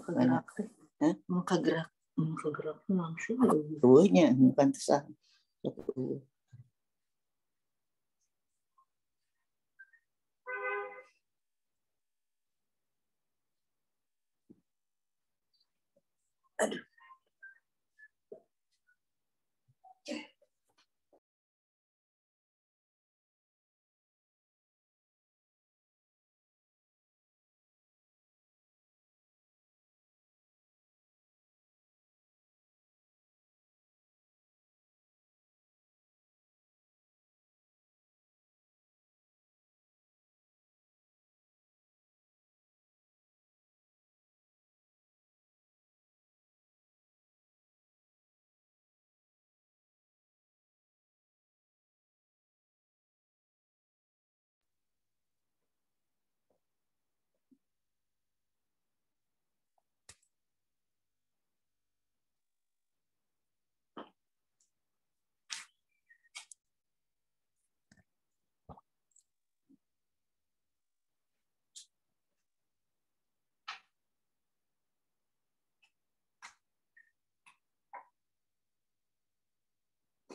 Kegerak teh, kegerak langsung. Tuanya pantesan. Aduh.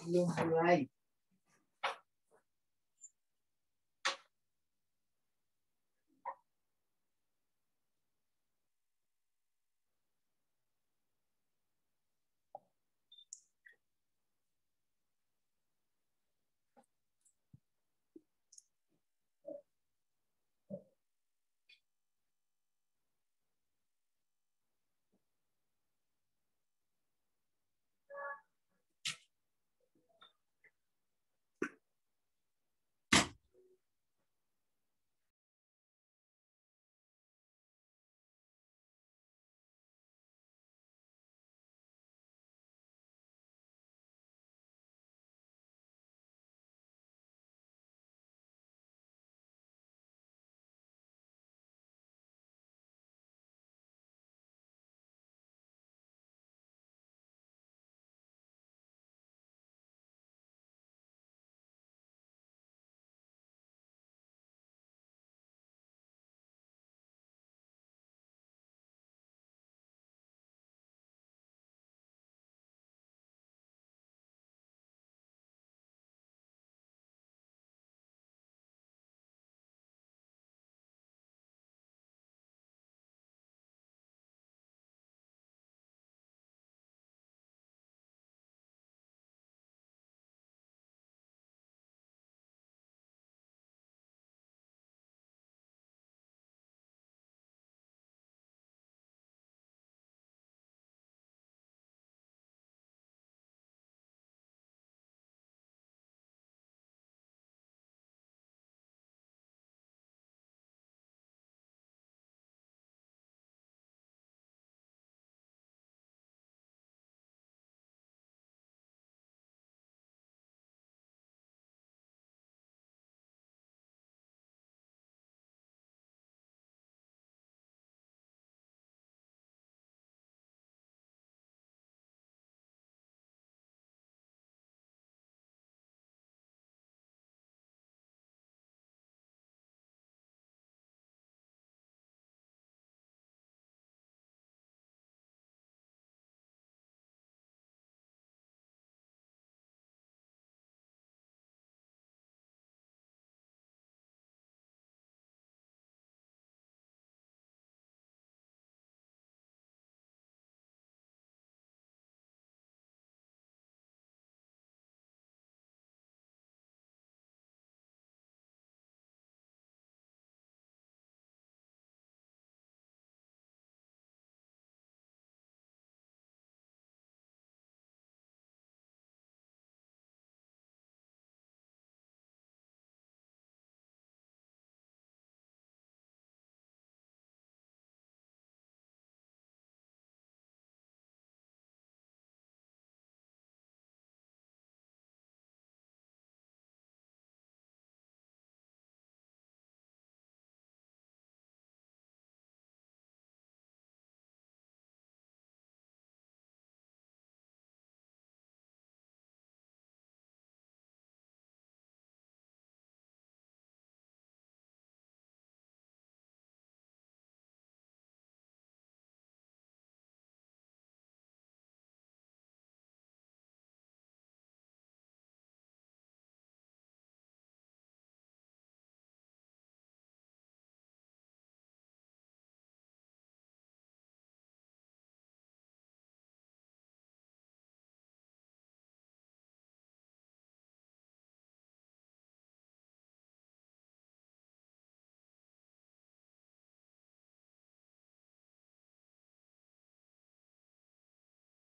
Belum mulai.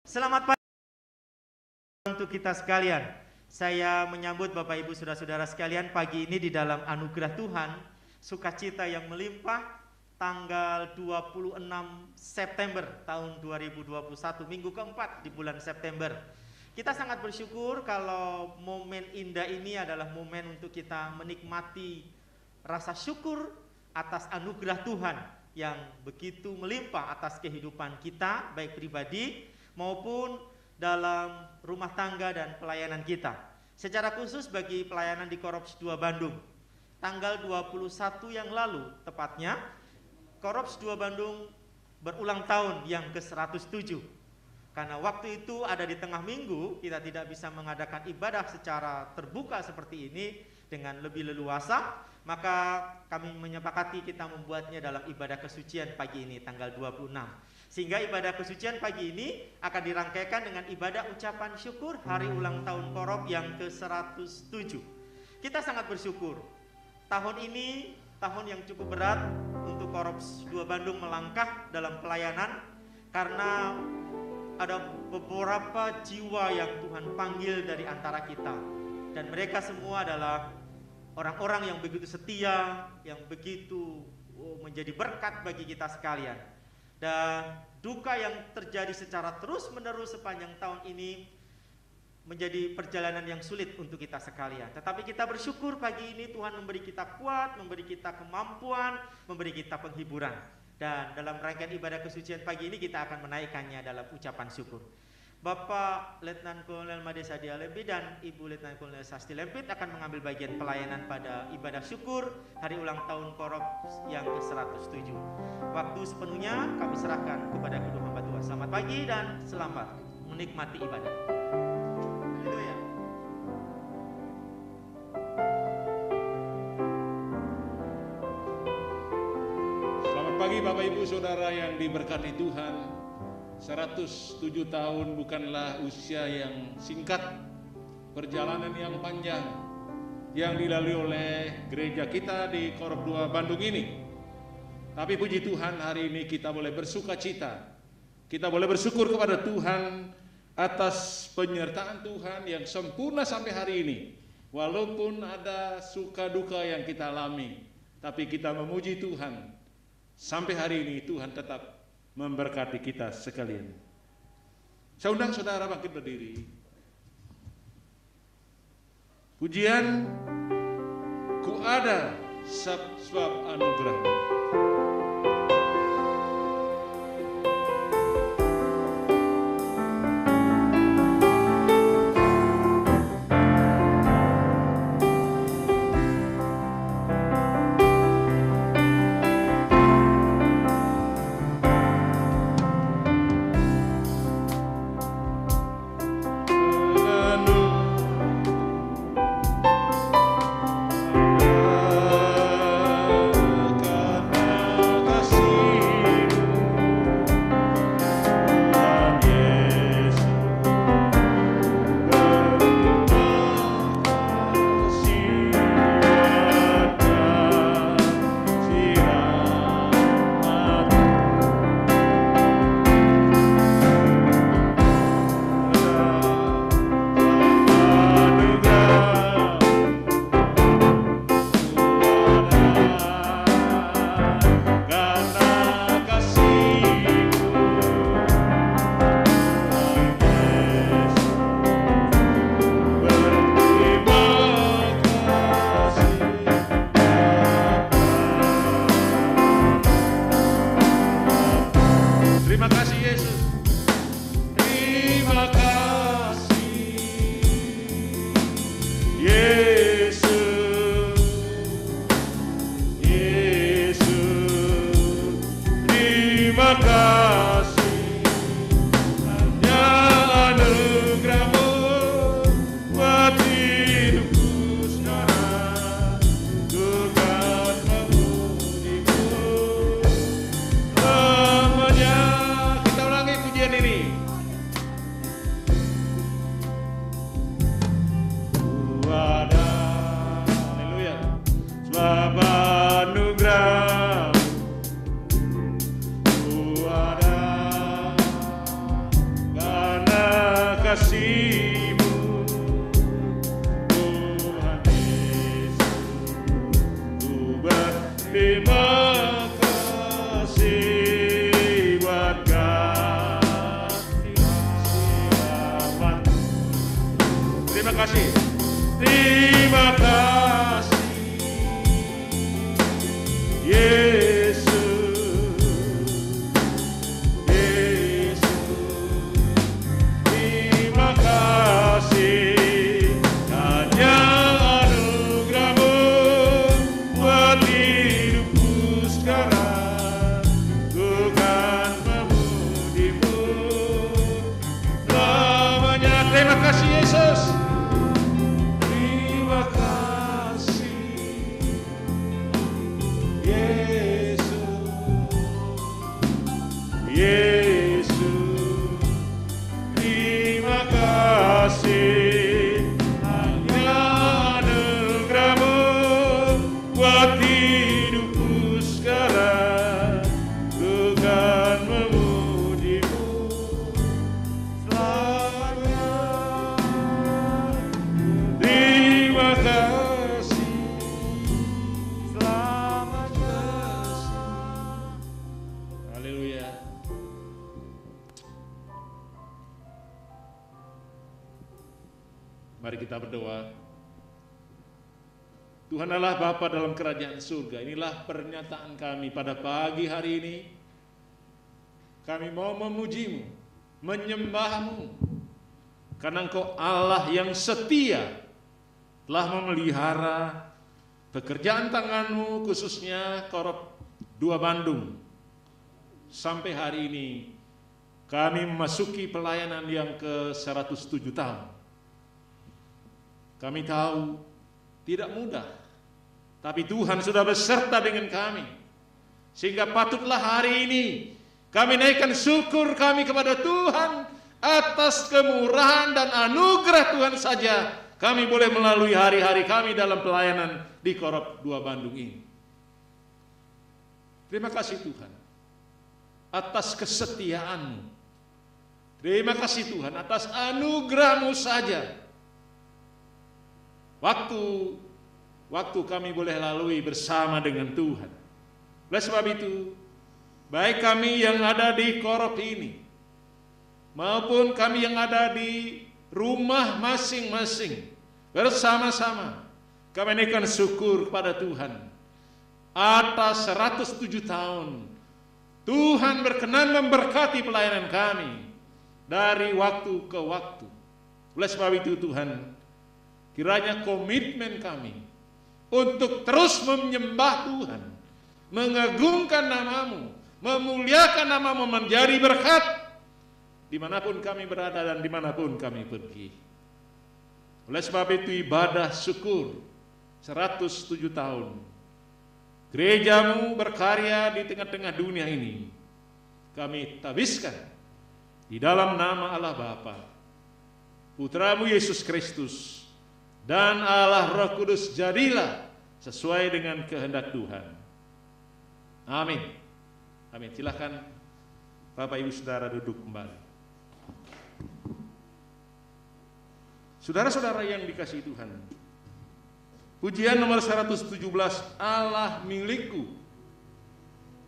Selamat pagi untuk kita sekalian. Saya menyambut Bapak Ibu Saudara-saudara sekalian pagi ini di dalam anugerah Tuhan, sukacita yang melimpah, tanggal 26 September tahun 2021, minggu keempat di bulan September. Kita sangat bersyukur kalau momen indah ini adalah momen untuk kita menikmati rasa syukur atas anugerah Tuhan yang begitu melimpah atas kehidupan kita, baik pribadi maupun dalam rumah tangga dan pelayanan kita. Secara khusus bagi pelayanan di Korps 2 Bandung, tanggal 21 yang lalu tepatnya, Korps 2 Bandung berulang tahun yang ke-107. Karena waktu itu ada di tengah minggu, kita tidak bisa mengadakan ibadah secara terbuka seperti ini dengan lebih leluasa, maka kami menyepakati kita membuatnya dalam ibadah kesucian pagi ini tanggal 26. Sehingga ibadah kesucian pagi ini akan dirangkaikan dengan ibadah ucapan syukur hari ulang tahun Korop yang ke-107. Kita sangat bersyukur. Tahun ini tahun yang cukup berat untuk Korps 2 Bandung melangkah dalam pelayanan karena ada beberapa jiwa yang Tuhan panggil dari antara kita. Dan mereka semua adalah orang-orang yang begitu setia, yang begitu menjadi berkat bagi kita sekalian. Dan duka yang terjadi secara terus-menerus sepanjang tahun ini menjadi perjalanan yang sulit untuk kita sekalian. Tetapi kita bersyukur pagi ini Tuhan memberi kita kuat, memberi kita kemampuan, memberi kita penghiburan. Dan dalam rangkaian ibadah kesucian pagi ini kita akan menaikkannya dalam ucapan syukur. Bapak Letnan Kolonel Made Sadia Lempit dan Ibu Letnan Kolonel Sasti Lempit akan mengambil bagian pelayanan pada ibadah syukur hari ulang tahun Korps yang ke-107. Waktu sepenuhnya kami serahkan kepada kedua hamba Tuhan. Selamat pagi dan selamat menikmati ibadah. Haleluya. Selamat pagi Bapak Ibu Saudara yang diberkati Tuhan. 107 tahun bukanlah usia yang singkat, perjalanan yang panjang yang dilalui oleh gereja kita di Korps 2 Bandung ini. Tapi puji Tuhan hari ini kita boleh bersuka cita, kita boleh bersyukur kepada Tuhan atas penyertaan Tuhan yang sempurna sampai hari ini. Walaupun ada suka duka yang kita alami, tapi kita memuji Tuhan. Sampai hari ini Tuhan tetap memberkati kita sekalian. Saya undang saudara bangkit berdiri. Pujian ku ada sebab anugerah. Karena kasih-Mu, Tuhan Yesus. Ku berterima kasih buat kasih selamat. Terima kasih. Terima kasih Yesus, Yesus. Terima kasih hanya anugerah-Mu buat hidupku sekarang. Ku kan memuji-Mu selamanya. Terima kasih Yesus. Yesus, terima kasih hanya anugerah-Mu buat hidupku sekarang. Ku kan memuji-Mu selamanya. Terima kasih, selamat kasih. Haleluya. Mari kita berdoa. Tuhan Allah Bapa dalam kerajaan surga, inilah pernyataan kami pada pagi hari ini. Kami mau memuji-Mu, menyembah-Mu, karena Engkau Allah yang setia, telah memelihara pekerjaan tangan-Mu, khususnya Korop 2 Bandung. Sampai hari ini kami memasuki pelayanan yang ke-107 tahun. Kami tahu tidak mudah, tapi Tuhan sudah beserta dengan kami. Sehingga patutlah hari ini kami naikkan syukur kami kepada Tuhan atas kemurahan dan anugerah Tuhan saja. Kami boleh melalui hari-hari kami dalam pelayanan di Korop 2 Bandung ini. Terima kasih Tuhan atas kesetiaan-Mu. Terima kasih Tuhan atas anugerah-Mu saja. Waktu kami boleh lalui bersama dengan Tuhan. Oleh sebab itu, baik kami yang ada di Korop ini, maupun kami yang ada di rumah masing-masing, bersama-sama kami naikkan syukur kepada Tuhan atas 107 tahun. Tuhan berkenan memberkati pelayanan kami dari waktu ke waktu. Oleh sebab itu Tuhan, kiranya komitmen kami untuk terus menyembah Tuhan, mengagungkan nama-Mu, memuliakan nama-Mu menjadi berkat dimanapun kami berada dan dimanapun kami pergi. Oleh sebab itu ibadah syukur 107 tahun. Gereja-Mu berkarya di tengah-tengah dunia ini. Kami tabiskan di dalam nama Allah Bapa, Putra-Mu Yesus Kristus, dan Allah Roh Kudus, jadilah sesuai dengan kehendak Tuhan. Amin. Amin. Silakan Bapak Ibu Saudara duduk kembali. Saudara-saudara yang dikasihi Tuhan, pujian nomor 117, Allah milikku.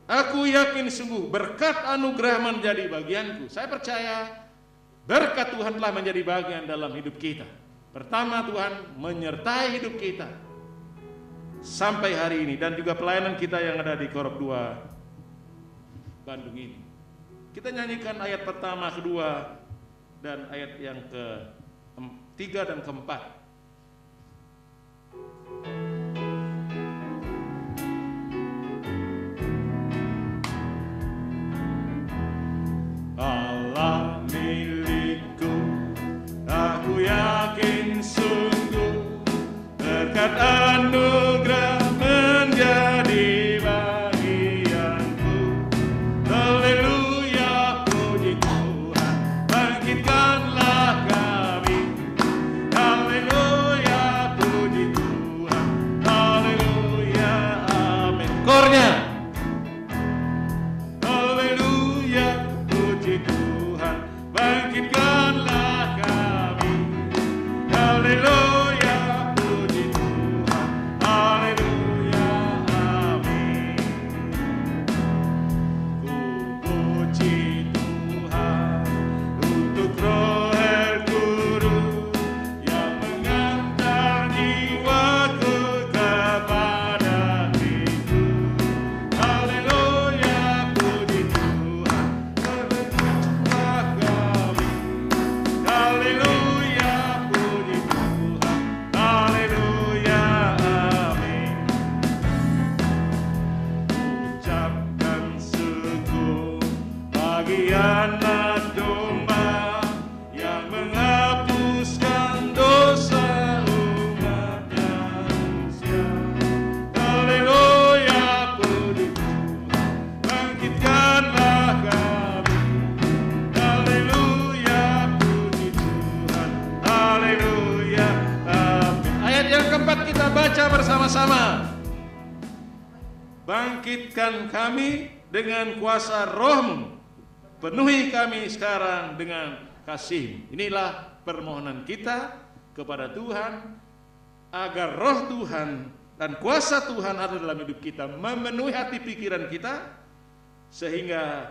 Aku yakin sungguh berkat anugerah menjadi bagianku. Saya percaya berkat Tuhan telah menjadi bagian dalam hidup kita. Pertama, Tuhan menyertai hidup kita sampai hari ini, dan juga pelayanan kita yang ada di Korop 2 Bandung ini. Kita nyanyikan ayat pertama, kedua, dan ayat yang ketiga dan keempat. Allah milikku, aku yakin sungguh berkat anugerah menjadi bagianku. Haleluya, puji Tuhan, bangkitkanlah kami. Haleluya, puji Tuhan, haleluya, amin. Kornya. Haleluya, puji Tuhan, bangkitkanlah kami. bersama-sama. Bangkitkan kami dengan kuasa Roh-Mu. Penuhi kami sekarang dengan kasih. Inilah permohonan kita kepada Tuhan, agar Roh Tuhan dan kuasa Tuhan ada dalam hidup kita, memenuhi hati pikiran kita, sehingga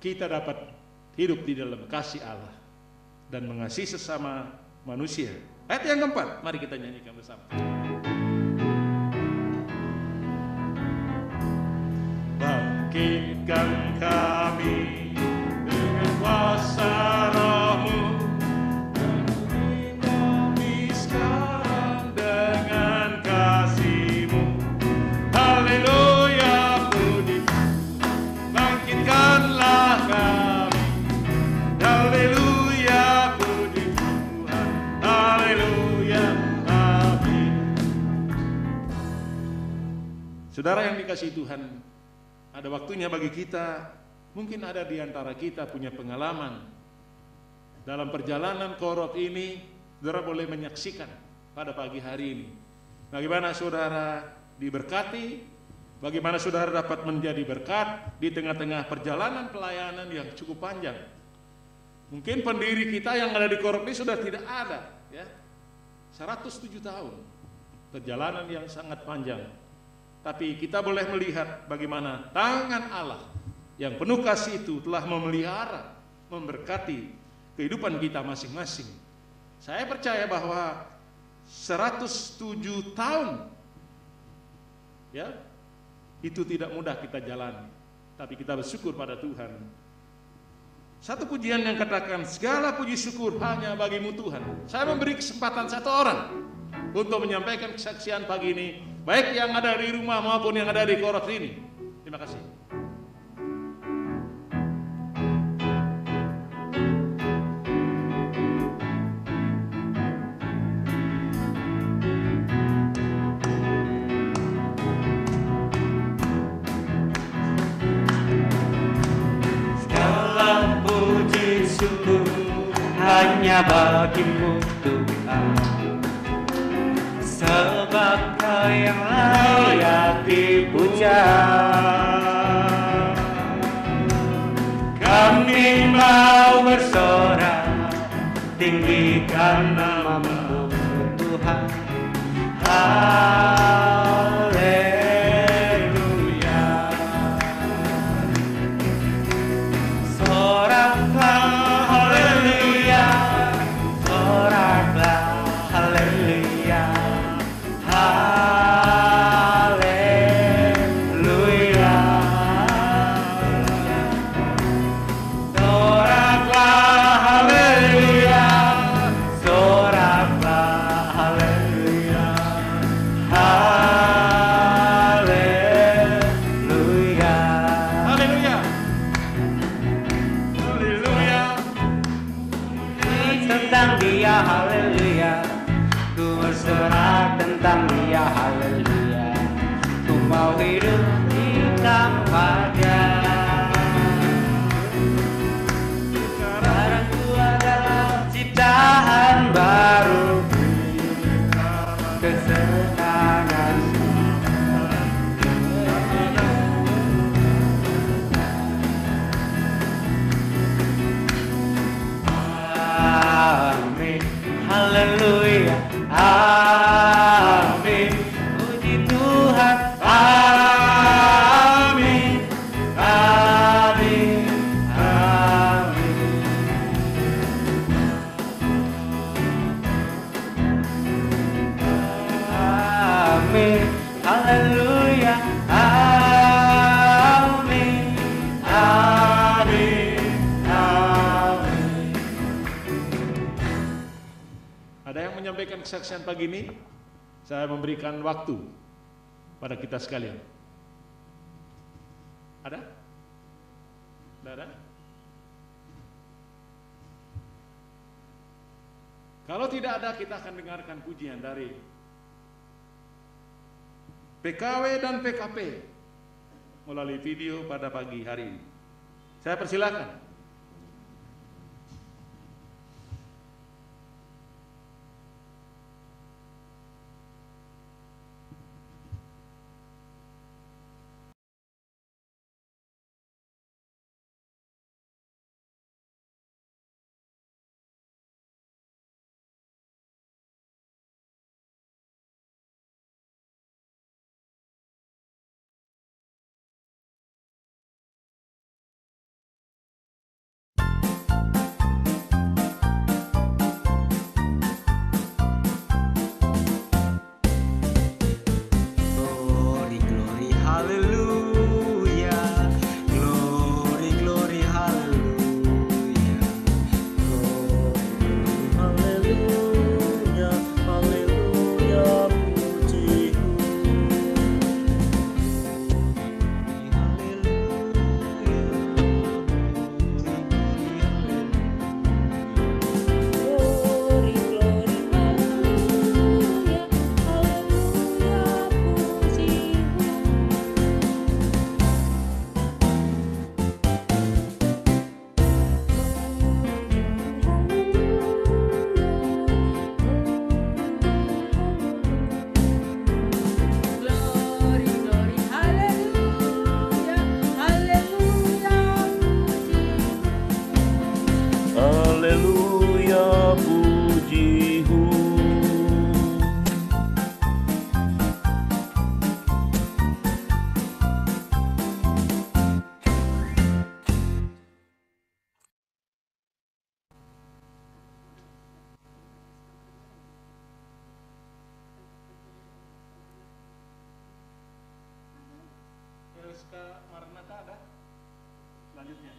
kita dapat hidup di dalam kasih Allah dan mengasihi sesama manusia. Ayat yang keempat, mari kita nyanyikan bersama. Bangkitkan kami dengan kuasa Roh-Mu, penuhi kami sekarang dengan kasih-Mu. Haleluya, puji, bangkitkanlah kami. Haleluya, puji Tuhan. Haleluya, amin. Saudara yang dikasihi Tuhan, ada waktunya bagi kita, mungkin ada di antara kita punya pengalaman dalam perjalanan Korot ini. Saudara boleh menyaksikan pada pagi hari ini bagaimana saudara diberkati, bagaimana saudara dapat menjadi berkat di tengah-tengah perjalanan pelayanan yang cukup panjang. Mungkin pendiri kita yang ada di Korot ini sudah tidak ada, ya, 107 tahun perjalanan yang sangat panjang. Tapi kita boleh melihat bagaimana tangan Allah yang penuh kasih itu telah memelihara, memberkati kehidupan kita masing-masing. Saya percaya bahwa 107 tahun, ya, itu tidak mudah kita jalani. Tapi kita bersyukur pada Tuhan. Satu pujian yang katakan, segala puji syukur hanya bagimu Tuhan. Saya memberi kesempatan satu orang untuk menyampaikan kesaksian pagi ini, baik yang ada di rumah maupun yang ada di Korot ini. Terima kasih. Segala puji syukur hanya bagimu Tuhan, sebab Kau yang layak dipuja. Kami mau bersorak, tinggikan nama-Mu Tuhan. Haleluya. Soraklah haleluya, soraklah haleluya. Haleluya. Soraklah haleluya, soraklah haleluya. Haleluya. Haleluya. Haleluya. Tentang Dia, haleluya. Ku bersorak tentang Dia, haleluya. Ku mau hidup di tanpa Dia. Sekarang ku adalah ciptaan baru, kesenangan. Amin, haleluya, amin, puji Tuhan, amin, amin, amin. Amin, haleluya, amin, amin, amin. Ada yang menyampaikan kesaksian pagi ini? Saya memberikan waktu pada kita sekalian. Ada? Tidak ada? Kalau tidak ada, kita akan dengarkan pujian dari PKW dan PKP melalui video pada pagi hari ini. Saya persilakan. haleluya pujimu. Elska Marnata ada? Selanjutnya.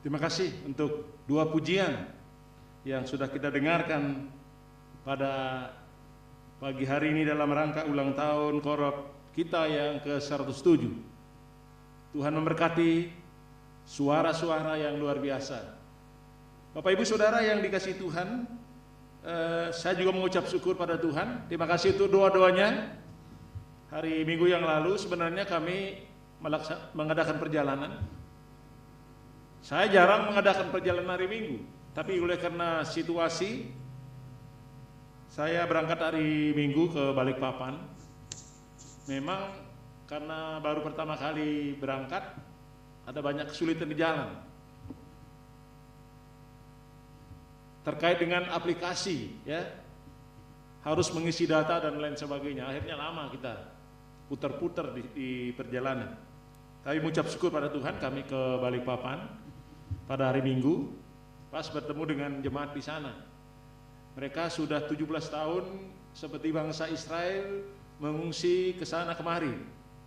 Terima kasih untuk dua pujian yang sudah kita dengarkan pada pagi hari ini dalam rangka ulang tahun Korok kita yang ke-107. Tuhan memberkati suara-suara yang luar biasa. Bapak Ibu Saudara yang dikasihi Tuhan, saya juga mengucap syukur pada Tuhan. Terima kasih untuk doa-doanya. Hari Minggu yang lalu sebenarnya kami mengadakan perjalanan. Saya jarang mengadakan perjalanan hari Minggu, tapi oleh karena situasi, saya berangkat hari Minggu ke Balikpapan. Memang karena baru pertama kali berangkat, ada banyak kesulitan di jalan. Terkait dengan aplikasi, ya, harus mengisi data dan lain sebagainya. Akhirnya lama kita putar-putar di perjalanan. Tapi mengucap syukur pada Tuhan, kami ke Balikpapan pada hari Minggu, pas bertemu dengan jemaat di sana. Mereka sudah 17 tahun seperti bangsa Israel mengungsi ke sana kemari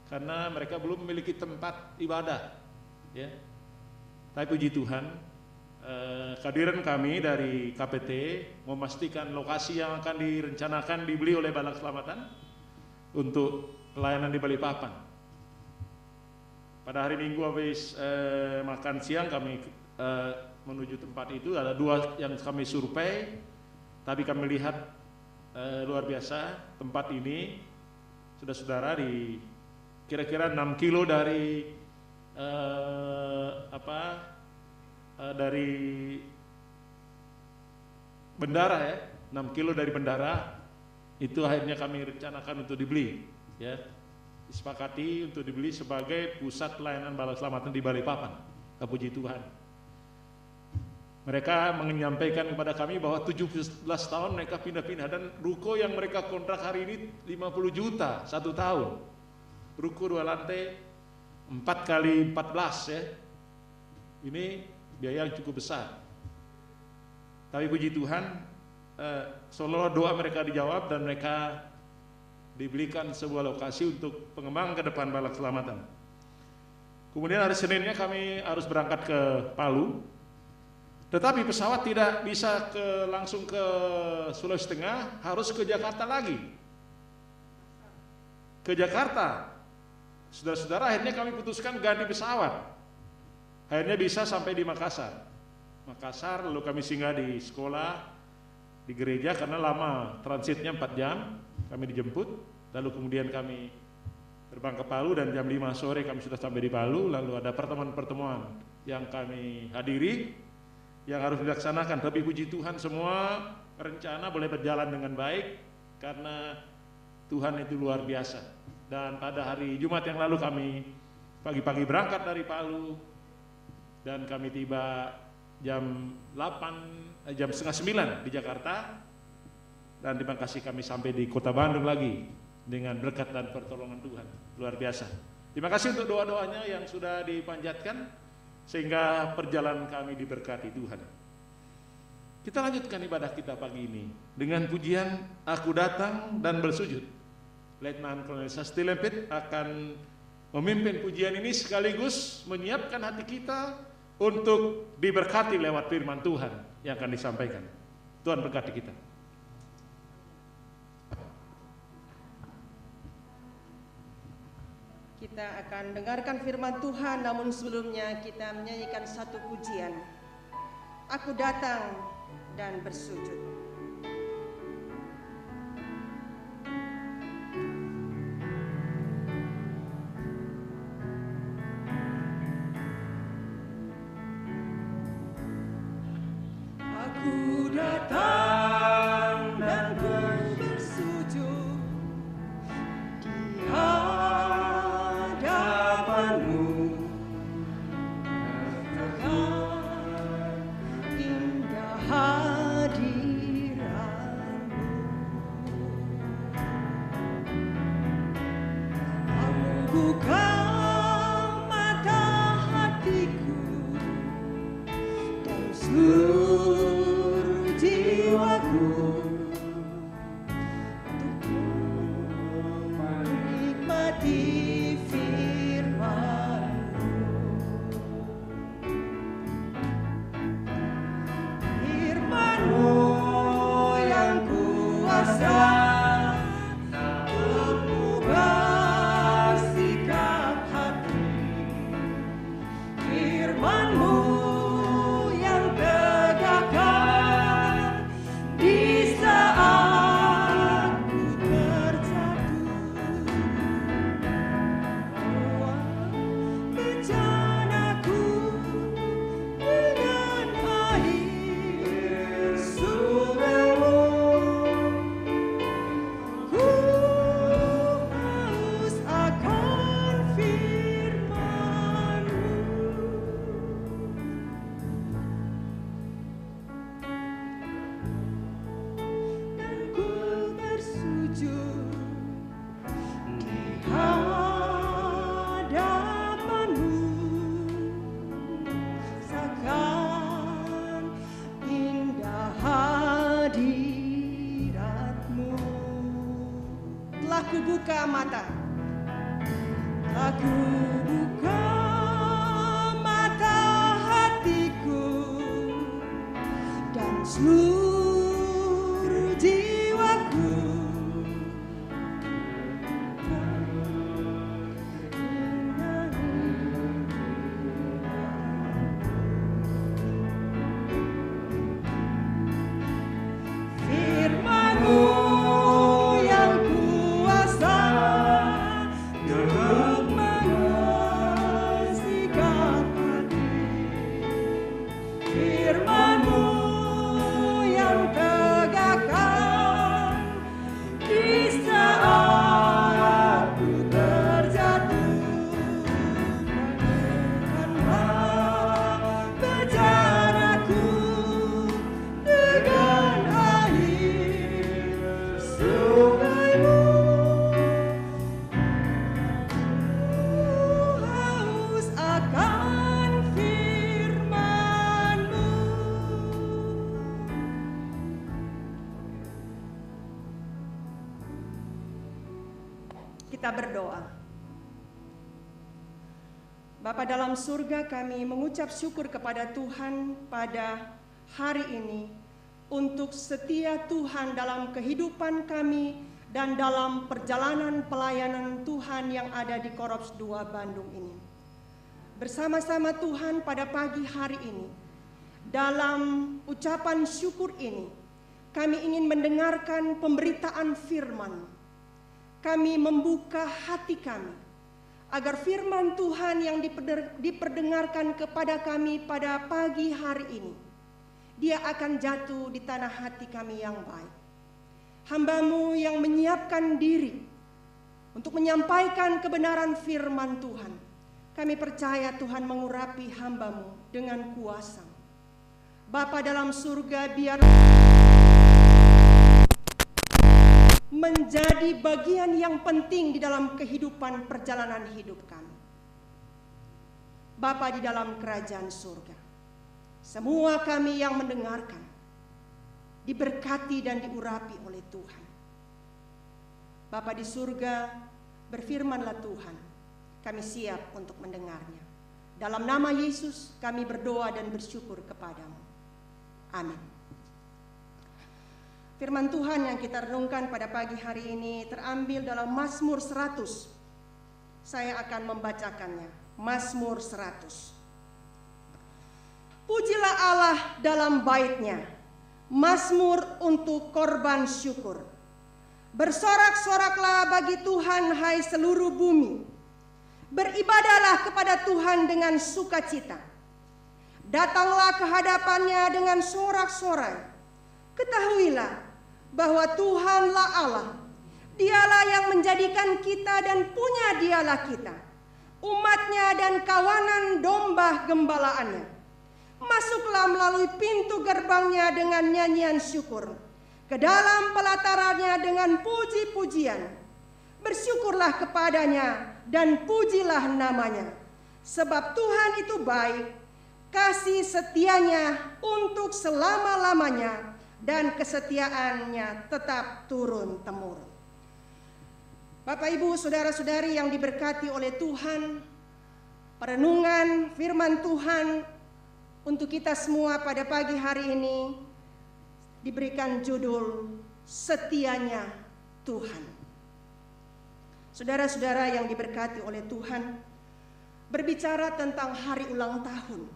karena mereka belum memiliki tempat ibadah, ya. Tapi puji Tuhan, kehadiran kami dari KPT memastikan lokasi yang akan direncanakan dibeli oleh Balak Selamatan untuk pelayanan di Balikpapan. Pada hari Minggu habis makan siang kami menuju tempat itu. Ada 2 yang kami survei, tapi kami lihat luar biasa tempat ini, saudara-saudara, di kira-kira 6 kilo dari dari bendara, ya, 6 kilo dari bendara. Itu akhirnya kami rencanakan untuk dibeli, ya, disepakati untuk dibeli sebagai pusat pelayanan Balak Selamatan di Balikpapan. Puji Tuhan. Mereka menyampaikan kepada kami bahwa 17 tahun mereka pindah-pindah, dan ruko yang mereka kontrak hari ini 50 juta 1 tahun. Ruko 2 lantai 4 kali 14, ya. Ini biaya yang cukup besar. Tapi puji Tuhan, seolah doa mereka dijawab dan mereka dibelikan sebuah lokasi untuk pengembangan ke depan Balak Selamatan. Kemudian hari Seninnya kami harus berangkat ke Palu. Tetapi pesawat tidak bisa langsung ke Sulawesi Tengah, harus ke Jakarta lagi. Ke Jakarta. Saudara-saudara, akhirnya kami putuskan ganti pesawat. Akhirnya bisa sampai di Makassar. Makassar, lalu kami singgah di sekolah, di gereja, karena lama, transitnya 4 jam, kami dijemput. Lalu kemudian kami terbang ke Palu, dan jam 5 sore kami sudah sampai di Palu. Lalu ada pertemuan-pertemuan yang kami hadiri, yang harus dilaksanakan. Tapi puji Tuhan, semua rencana boleh berjalan dengan baik karena Tuhan itu luar biasa. Dan pada hari Jumat yang lalu kami pagi-pagi berangkat dari Palu, dan kami tiba jam 8:30 di Jakarta, dan terima kasih kami sampai di kota Bandung lagi dengan berkat dan pertolongan Tuhan luar biasa. Terima kasih untuk doa-doanya yang sudah dipanjatkan sehingga perjalanan kami diberkati Tuhan. Kita lanjutkan ibadah kita pagi ini dengan pujian Aku Datang dan Bersujud. Letnan Kolonel Sasti Lempit akan memimpin pujian ini sekaligus menyiapkan hati kita untuk diberkati lewat firman Tuhan yang akan disampaikan. Tuhan berkati kita. Kita akan dengarkan firman Tuhan, namun sebelumnya kita menyanyikan satu pujian. Aku datang dan bersujud. Aku datang dan ku bersujud di hadapanmu, rasakan indah hadiratmu. Aku buka mata hatiku dan seluruh jiwaku untuk menikmati firman-Mu. Firman-Mu yang kuasa untuk mengubah sikap hati. Firman-Mu yang tegakkan di saat ku terjatuh. mata. Aku buka mata hatiku dan seluruh jiwaku. Firman-Mu yang kuasa untuk mengasihkan hati. Firman-Mu yang tegakkan di saat ku terjatuh. Bagaikanlah bejanaku dengan air sungai-Mu. Haus akan firman-Mu. Kita berdoa. Bapa dalam surga, kami mengucap syukur kepada Tuhan pada hari ini untuk setia Tuhan dalam kehidupan kami dan dalam perjalanan pelayanan Tuhan yang ada di Korops 2 Bandung ini. Bersama-sama Tuhan pada pagi hari ini, dalam ucapan syukur ini, kami ingin mendengarkan pemberitaan firman. Kami membuka hati kami, agar firman Tuhan yang diperdengarkan kepada kami pada pagi hari ini, dia akan jatuh di tanah hati kami yang baik. Hamba-Mu yang menyiapkan diri untuk menyampaikan kebenaran firman Tuhan, kami percaya Tuhan mengurapi hamba-Mu dengan kuasa. Bapa dalam surga, biar menjadi bagian yang penting di dalam kehidupan perjalanan hidup kami. Bapa di dalam kerajaan surga, semua kami yang mendengarkan diberkati dan diurapi oleh Tuhan. Bapa di surga, berfirmanlah Tuhan, kami siap untuk mendengarnya. Dalam nama Yesus kami berdoa dan bersyukur kepadamu. Amin. Firman Tuhan yang kita renungkan pada pagi hari ini terambil dalam Mazmur 100. Saya akan membacakannya. Mazmur 100. Pujilah Allah dalam bait-Nya, mazmur untuk korban syukur. Bersorak-soraklah bagi Tuhan, hai seluruh bumi. Beribadahlah kepada Tuhan dengan sukacita. Datanglah ke hadapan-Nya dengan sorak-sorai. Ketahuilah bahwa Tuhanlah Allah. Dialah yang menjadikan kita dan punya dialah kita, umat-Nya dan kawanan domba gembalaannya. Masuklah melalui pintu gerbang-Nya dengan nyanyian syukur, ke dalam pelataran-Nya dengan puji-pujian. Bersyukurlah kepada-Nya dan pujilah nama-Nya, sebab Tuhan itu baik, kasih setia-Nya untuk selama-lamanya, dan kesetiaan-Nya tetap turun-temurun. Bapak, Ibu, saudara-saudari yang diberkati oleh Tuhan, perenungan firman Tuhan untuk kita semua pada pagi hari ini diberikan judul Setianya Tuhan. Saudara-saudara yang diberkati oleh Tuhan, berbicara tentang hari ulang tahun.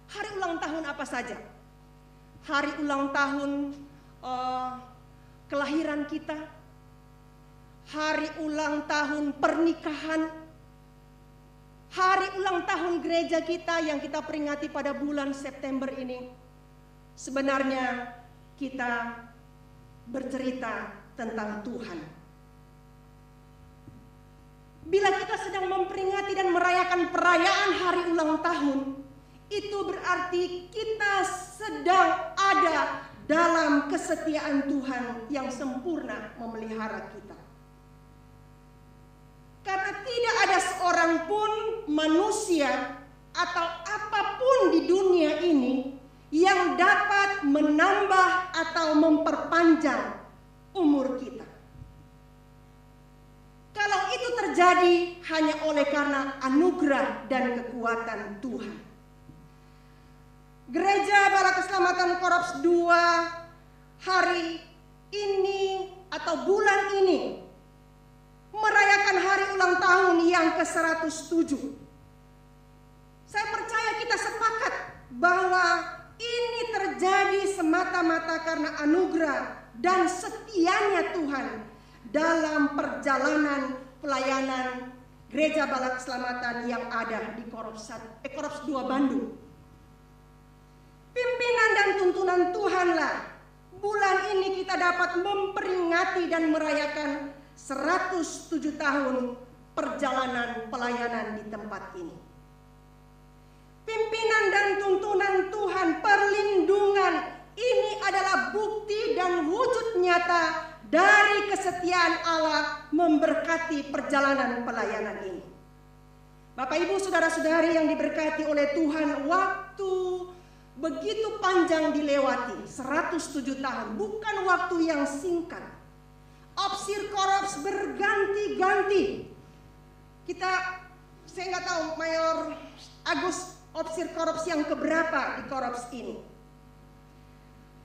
Hari ulang tahun apa saja? Hari ulang tahun kelahiran kita, hari ulang tahun pernikahan, hari ulang tahun gereja kita yang kita peringati pada bulan September ini. Sebenarnya kita bercerita tentang Tuhan. Bila kita sedang memperingati dan merayakan perayaan hari ulang tahun, itu berarti kita sedang ada dalam kesetiaan Tuhan yang sempurna memelihara kita. Karena tidak ada seorang pun manusia atau apapun di dunia ini yang dapat menambah atau memperpanjang umur kita. terjadi hanya oleh karena anugerah dan kekuatan Tuhan. Gereja Bala Keselamatan Korops 2 hari ini atau bulan ini merayakan hari ulang tahun yang ke-107. Saya percaya kita sepakat bahwa ini terjadi semata-mata karena anugerah dan setianya Tuhan dalam perjalanan pelayanan Gereja Bala Keselamatan yang ada di Korops 2 Bandung. Pimpinan dan tuntunan Tuhanlah bulan ini kita dapat memperingati dan merayakan 107 tahun perjalanan pelayanan di tempat ini. Pimpinan dan tuntunan Tuhan, perlindungan ini adalah bukti dan wujud nyata dari kesetiaan Allah memberkati perjalanan pelayanan ini. Bapak Ibu saudara-saudari yang diberkati oleh Tuhan, waktu begitu panjang dilewati, 107 tahun, bukan waktu yang singkat. Opsir Korops berganti-ganti. Saya nggak tahu Mayor Agus Opsir Korops yang keberapa di Korops ini.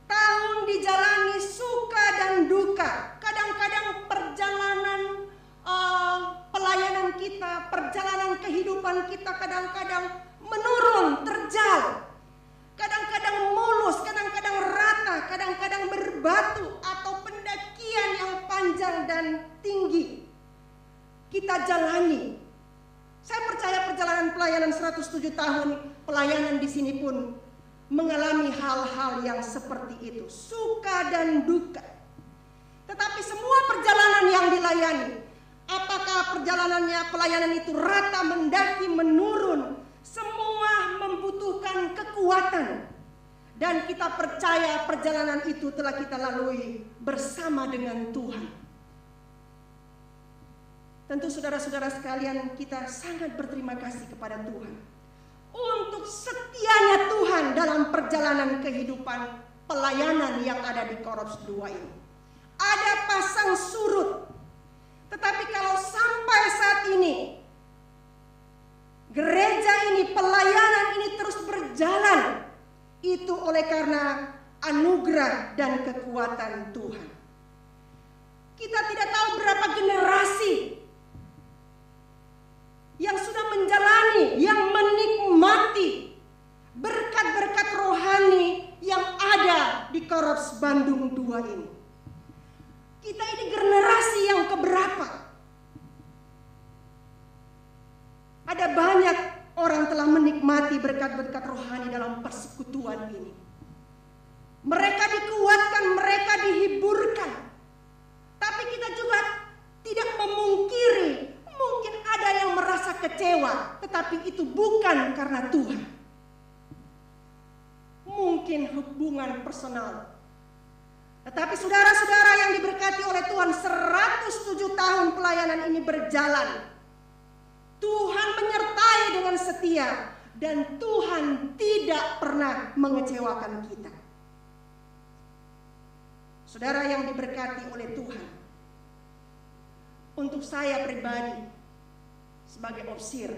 Tahun dijalani suka dan duka. Kadang-kadang perjalanan pelayanan kita, perjalanan kehidupan kita kadang-kadang menurun, terjal. Kadang-kadang mulus, kadang-kadang rata, kadang-kadang berbatu atau pendakian yang panjang dan tinggi kita jalani. Saya percaya perjalanan pelayanan 107 tahun pelayanan di sini pun mengalami hal-hal yang seperti itu, suka dan duka. Tetapi semua perjalanan yang dilayani, apakah pelayanan itu rata, mendaki, menurun, semua membutuhkan kekuatan. Dan kita percaya perjalanan itu telah kita lalui bersama dengan Tuhan. Tentu saudara-saudara sekalian, kita sangat berterima kasih kepada Tuhan untuk setianya Tuhan dalam perjalanan kehidupan pelayanan yang ada di Korops 2 ini. Ada pasang surut, tetapi kalau sampai saat ini gereja ini, pelayanan ini terus berjalan, itu oleh karena anugerah dan kekuatan Tuhan. Kita tidak tahu berapa generasi yang sudah menjalani, yang menikmati berkat-berkat rohani yang ada di Korops Bandung 2 ini. Kita ini generasi yang keberapa? Ada banyak orang telah menikmati berkat-berkat rohani dalam persekutuan ini. Mereka dikuatkan, mereka dihiburkan. Tapi kita juga tidak memungkiri, mungkin ada yang merasa kecewa, tetapi itu bukan karena Tuhan. Mungkin hubungan personal. Tetapi saudara-saudara yang diberkati oleh Tuhan, 107 tahun pelayanan ini berjalan. Tuhan menyertai dengan setia dan Tuhan tidak pernah mengecewakan kita. Saudara yang diberkati oleh Tuhan, untuk saya pribadi sebagai opsir,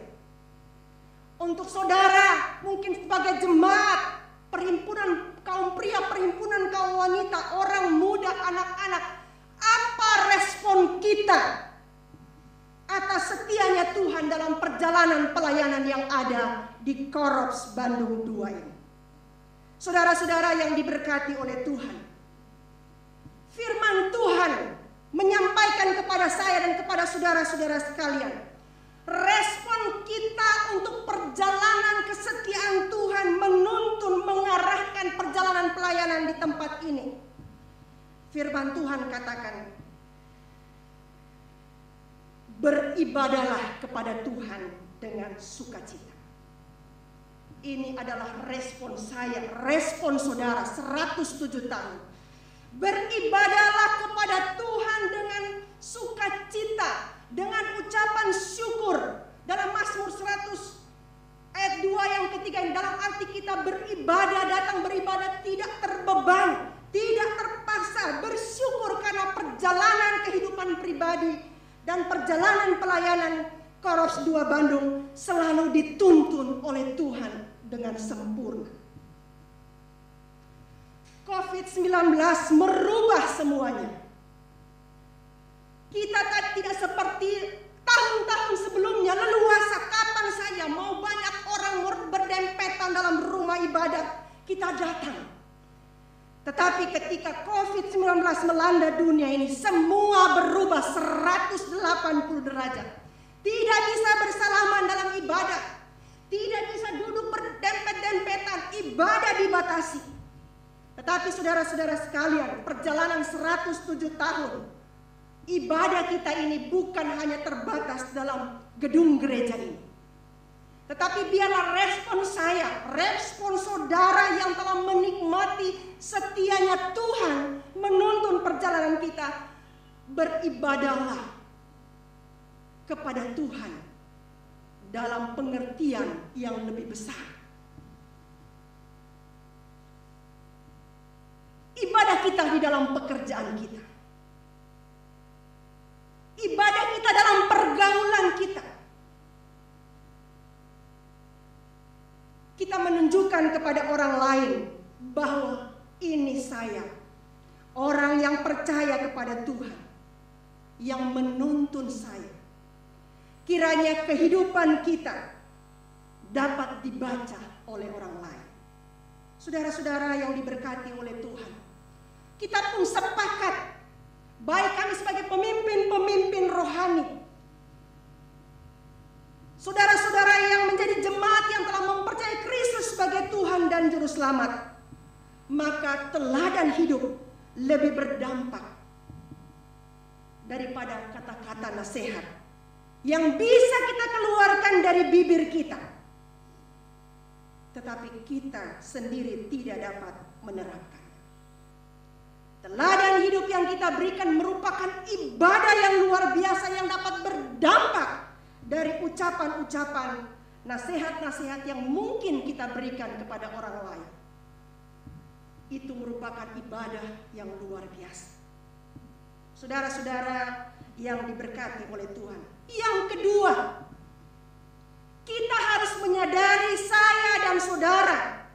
untuk saudara mungkin sebagai jemaat, perhimpunan kaum pria, perhimpunan kaum wanita, orang muda, anak-anak, apa respon kita atas setianya Tuhan dalam perjalanan pelayanan yang ada di Korops Bandung 2 ini? Saudara-saudara yang diberkati oleh Tuhan, firman Tuhan menyampaikan kepada saya dan kepada saudara-saudara sekalian, respon kita untuk perjalanan kesetiaan Tuhan menuntun, mengarahkan perjalanan pelayanan di tempat ini. Firman Tuhan katakan, beribadalah kepada Tuhan dengan sukacita. Ini adalah respon saya, respon saudara 107 tahun. Beribadalah kepada Tuhan dengan sukacita, dengan ucapan syukur. Dalam Mazmur 100 ayat 2 yang ketiga, dalam arti kita beribadah, datang beribadah tidak terbeban, tidak terpaksa, bersyukur karena perjalanan kehidupan pribadi dan perjalanan perjalanan pelayanan Korps 2 Bandung selalu dituntun oleh Tuhan dengan sempurna. COVID-19 merubah semuanya. Kita tidak seperti tahun-tahun sebelumnya leluasa kapan saja mau banyak orang berdempetan dalam rumah ibadat kita datang. Tetapi ketika COVID-19 melanda dunia ini, semua berubah 180 derajat. Tidak bisa bersalaman dalam ibadah, tidak bisa duduk berdempet-dempetan, ibadah dibatasi. Tetapi saudara-saudara sekalian, perjalanan 107 tahun, ibadah kita ini bukan hanya terbatas dalam gedung gereja ini. Tetapi biarlah respon saya, respon saudara yang telah menikmati setianya Tuhan menuntun perjalanan kita, beribadahlah kepada Tuhan dalam pengertian yang lebih besar. Ibadah kita di dalam pekerjaan kita. Ibadah kita dalam pergaulan kita. Kita menunjukkan kepada orang lain bahwa ini saya, orang yang percaya kepada Tuhan, yang menuntun saya. Kiranya kehidupan kita dapat dibaca oleh orang lain. Saudara-saudara yang diberkati oleh Tuhan, kita pun sepakat, baik kami sebagai pemimpin-pemimpin rohani, saudara-saudara yang menjadi jemaat yang telah mempercayai Kristus sebagai Tuhan dan Juru Selamat, maka teladan hidup lebih berdampak daripada kata-kata nasihat yang bisa kita keluarkan dari bibir kita, tetapi kita sendiri tidak dapat menerapkan. Teladan hidup yang kita berikan merupakan ibadah yang luar biasa yang dapat berdampak dari ucapan-ucapan, nasihat-nasihat yang mungkin kita berikan kepada orang lain. Itu merupakan ibadah yang luar biasa. Saudara-saudara yang diberkati oleh Tuhan. Yang kedua, kita harus menyadari, saya dan saudara,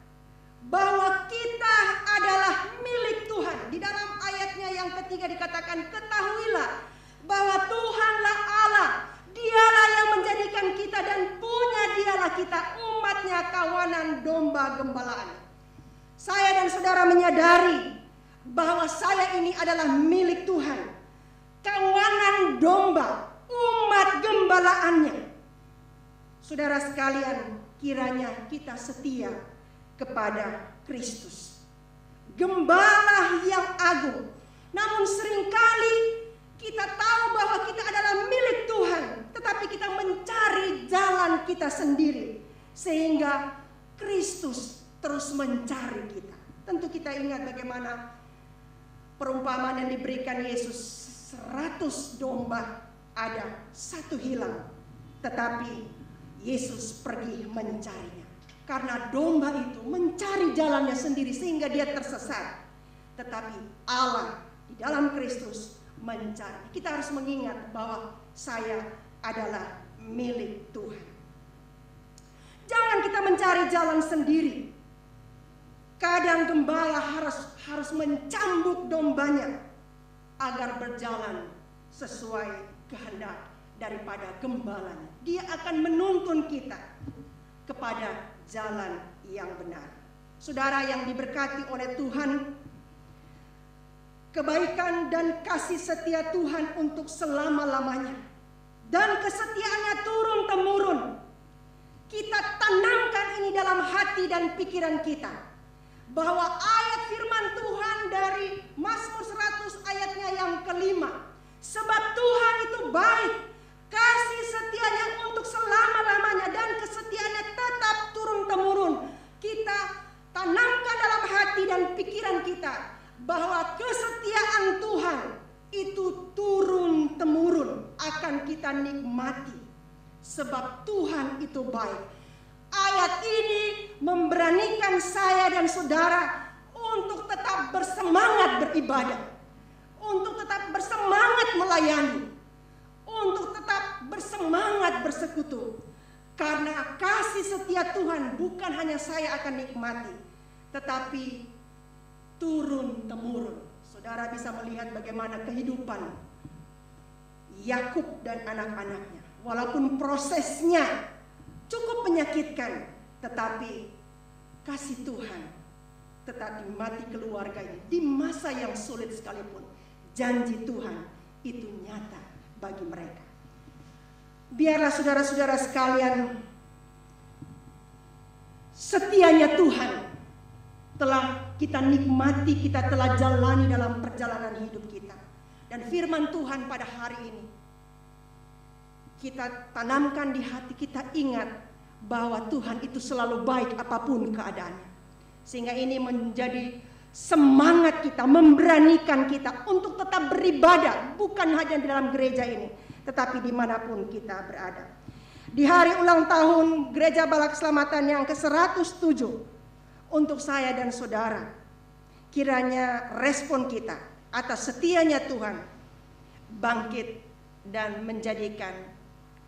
bahwa kita adalah milik Tuhan. Di dalam ayatnya yang ketiga dikatakan, ketahuilah bahwa Tuhanlah Allah, Dialah yang menjadikan kita dan punya Dialah kita, umatnya, kawanan domba gembalaan. Saya dan saudara menyadari bahwa saya ini adalah milik Tuhan, kawanan domba, umat gembalaannya. Saudara sekalian, kiranya kita setia kepada Kristus, Gembala yang agung. Namun seringkali kita tahu bahwa kita adalah milik Tuhan, tetapi kita mencari jalan kita sendiri, sehingga Kristus terus mencari kita. Tentu kita ingat bagaimana perumpamaan yang diberikan Yesus, 100 domba ada 1 hilang, tetapi Yesus pergi mencarinya. Karena domba itu mencari jalannya sendiri sehingga dia tersesat. Tetapi Allah di dalam Kristus mencari. Kita harus mengingat bahwa saya adalah milik Tuhan. Jangan kita mencari jalan sendiri. Kadang gembala harus mencambuk dombanya agar berjalan sesuai kehendak daripada gembalanya. Dia akan menuntun kita kepada jalan yang benar. Saudara yang diberkati oleh Tuhan, kebaikan dan kasih setia Tuhan untuk selama-lamanya dan kesetiaannya turun-temurun. Kita tanamkan ini dalam hati dan pikiran kita, bahwa ayat firman Tuhan dari Mazmur 100 ayatnya yang kelima, sebab Tuhan itu baik, kasih setianya untuk selama-lamanya dan kesetiaannya tetap turun-temurun. Kita tanamkan dalam hati dan pikiran kita bahwa kesetiaan Tuhan itu turun-temurun akan kita nikmati, sebab Tuhan itu baik. Ayat ini memberanikan saya dan saudara untuk tetap bersemangat beribadah, untuk tetap bersemangat melayani, untuk tetap bersemangat bersekutu. Karena kasih setia Tuhan bukan hanya saya akan nikmati, tetapi turun-temurun. Saudara bisa melihat bagaimana kehidupan Yakub dan anak-anaknya. Walaupun prosesnya cukup menyakitkan, tetapi kasih Tuhan tetap dimati keluarganya di masa yang sulit sekalipun. Janji Tuhan itu nyata bagi mereka. Biarlah saudara-saudara sekalian, setianya Tuhan telah kita nikmati, kita telah jalani dalam perjalanan hidup kita. Dan firman Tuhan pada hari ini kita tanamkan di hati kita, ingat bahwa Tuhan itu selalu baik apapun keadaannya. Sehingga ini menjadi semangat kita, memberanikan kita untuk tetap beribadah, bukan hanya di dalam gereja ini, tetapi dimanapun kita berada. Di hari ulang tahun Gereja Bala Keselamatan yang ke-107 untuk saya dan saudara, kiranya respon kita atas setianya Tuhan bangkit dan menjadikan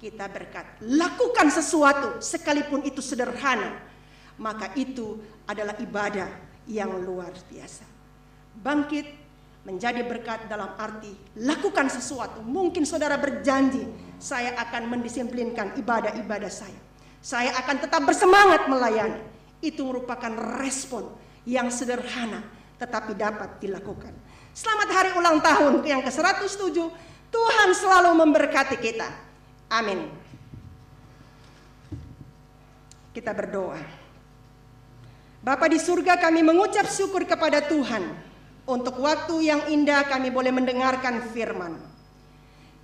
kita berkat. Lakukan sesuatu sekalipun itu sederhana, maka itu adalah ibadah yang luar biasa. Bangkit menjadi berkat dalam arti lakukan sesuatu. Mungkin saudara berjanji, saya akan mendisiplinkan ibadah-ibadah saya. Saya akan tetap bersemangat melayani. Itu merupakan respon yang sederhana tetapi dapat dilakukan. Selamat hari ulang tahun yang ke-107. Tuhan selalu memberkati kita. Amin. Kita berdoa. Bapa di surga, kami mengucap syukur kepada Tuhan untuk waktu yang indah kami boleh mendengarkan firman.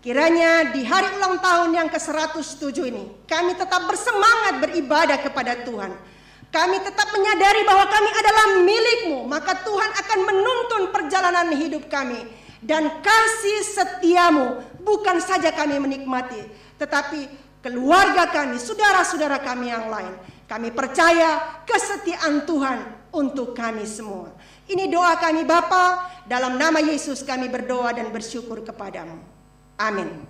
Kiranya di hari ulang tahun yang ke-107 ini kami tetap bersemangat beribadah kepada Tuhan. Kami tetap menyadari bahwa kami adalah milik-Mu, maka Tuhan akan menuntun perjalanan hidup kami. Dan kasih setiamu bukan saja kami menikmati, tetapi keluarga kami, saudara-saudara kami yang lain. Kami percaya kesetiaan Tuhan untuk kami semua. Ini doa kami Bapa, dalam nama Yesus kami berdoa dan bersyukur kepadamu. Amin.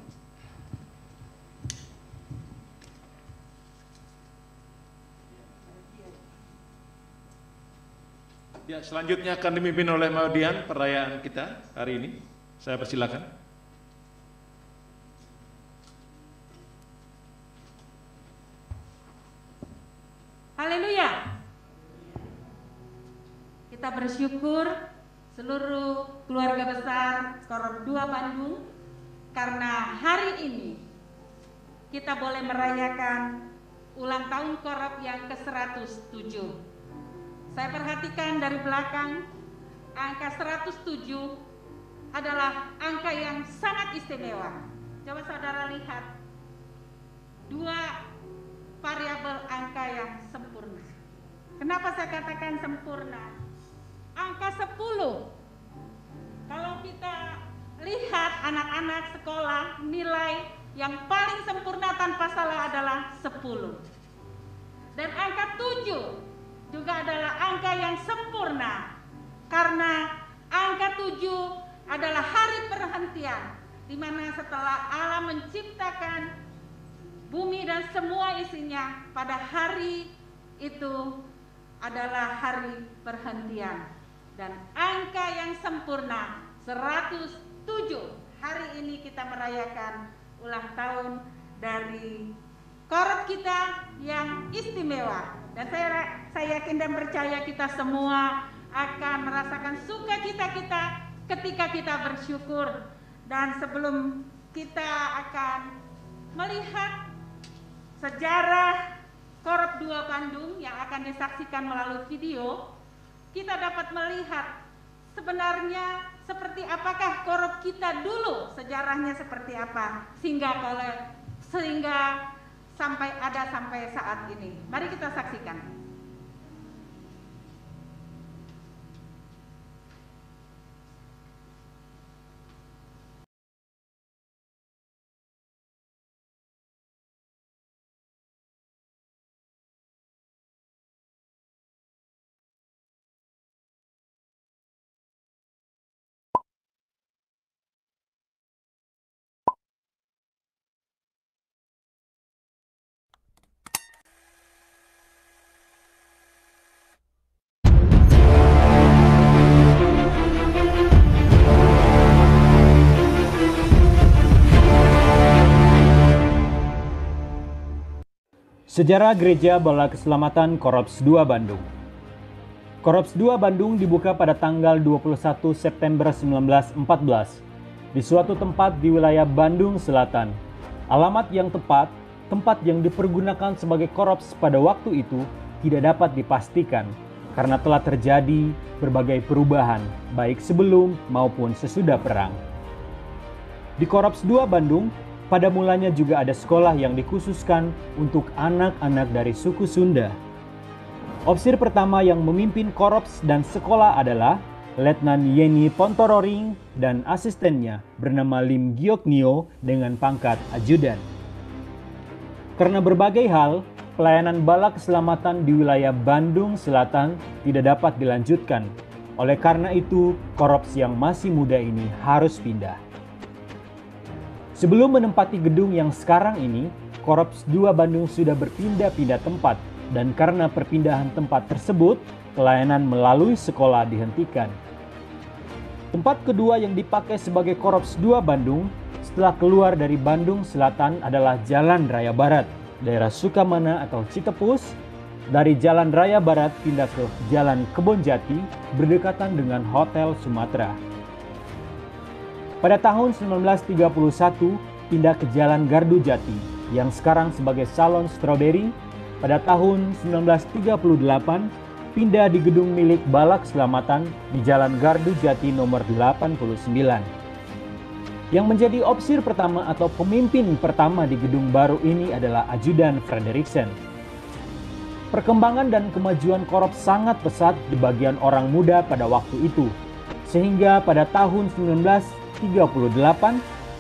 Ya, selanjutnya akan dipimpin oleh Maudian perayaan kita hari ini. Saya persilakan. Haleluya. Kita bersyukur seluruh keluarga besar Korop 2 Bandung karena hari ini kita boleh merayakan ulang tahun Korop yang ke-107. Saya perhatikan dari belakang, angka 107 adalah angka yang sangat istimewa. Coba saudara lihat, 2 variabel angka yang sempurna. Kenapa saya katakan sempurna? Angka 10. Kalau kita lihat anak-anak sekolah, nilai yang paling sempurna tanpa salah adalah 10. Dan angka 7 juga adalah angka yang sempurna, karena angka 7 adalah hari perhentian, di mana setelah Allah menciptakan bumi dan semua isinya, pada hari itu adalah hari perhentian. Dan angka yang sempurna 107. Hari ini kita merayakan ulang tahun dari Korop kita yang istimewa. Dan saya yakin dan percaya kita semua akan merasakan sukacita kita ketika kita bersyukur. Dan sebelum kita akan melihat sejarah Korop 2 Bandung yang akan disaksikan melalui video, kita dapat melihat sebenarnya seperti apakah Korop kita dulu, sejarahnya seperti apa, sehingga sampai saat ini. Mari kita saksikan. Sejarah Gereja Bala Keselamatan Korps 2 Bandung. Korps 2 Bandung dibuka pada tanggal 21 September 1914 di suatu tempat di wilayah Bandung Selatan. Alamat yang tepat, tempat yang dipergunakan sebagai korps pada waktu itu tidak dapat dipastikan karena telah terjadi berbagai perubahan baik sebelum maupun sesudah perang. Di Korps 2 Bandung, pada mulanya juga ada sekolah yang dikhususkan untuk anak-anak dari suku Sunda. Opsir pertama yang memimpin korps dan sekolah adalah Letnan Yeni Pontororing dan asistennya bernama Lim Gioknio dengan pangkat ajudan. Karena berbagai hal, pelayanan bala keselamatan di wilayah Bandung Selatan tidak dapat dilanjutkan. Oleh karena itu, korps yang masih muda ini harus pindah. Sebelum menempati gedung yang sekarang ini, Korps 2 Bandung sudah berpindah-pindah tempat dan karena perpindahan tempat tersebut, pelayanan melalui sekolah dihentikan. Tempat kedua yang dipakai sebagai Korps 2 Bandung setelah keluar dari Bandung Selatan adalah Jalan Raya Barat, daerah Sukamana atau Citepus. Dari Jalan Raya Barat pindah ke Jalan Kebonjati berdekatan dengan Hotel Sumatera. Pada tahun 1931 pindah ke Jalan Gardu Jati yang sekarang sebagai Salon Strawberry. Pada tahun 1938 pindah di gedung milik Bala Keselamatan di Jalan Gardu Jati nomor 89. Yang menjadi opsir pertama atau pemimpin pertama di gedung baru ini adalah Ajudan Frederiksen. Perkembangan dan kemajuan korps sangat pesat di bagian orang muda pada waktu itu. Sehingga pada tahun 1938,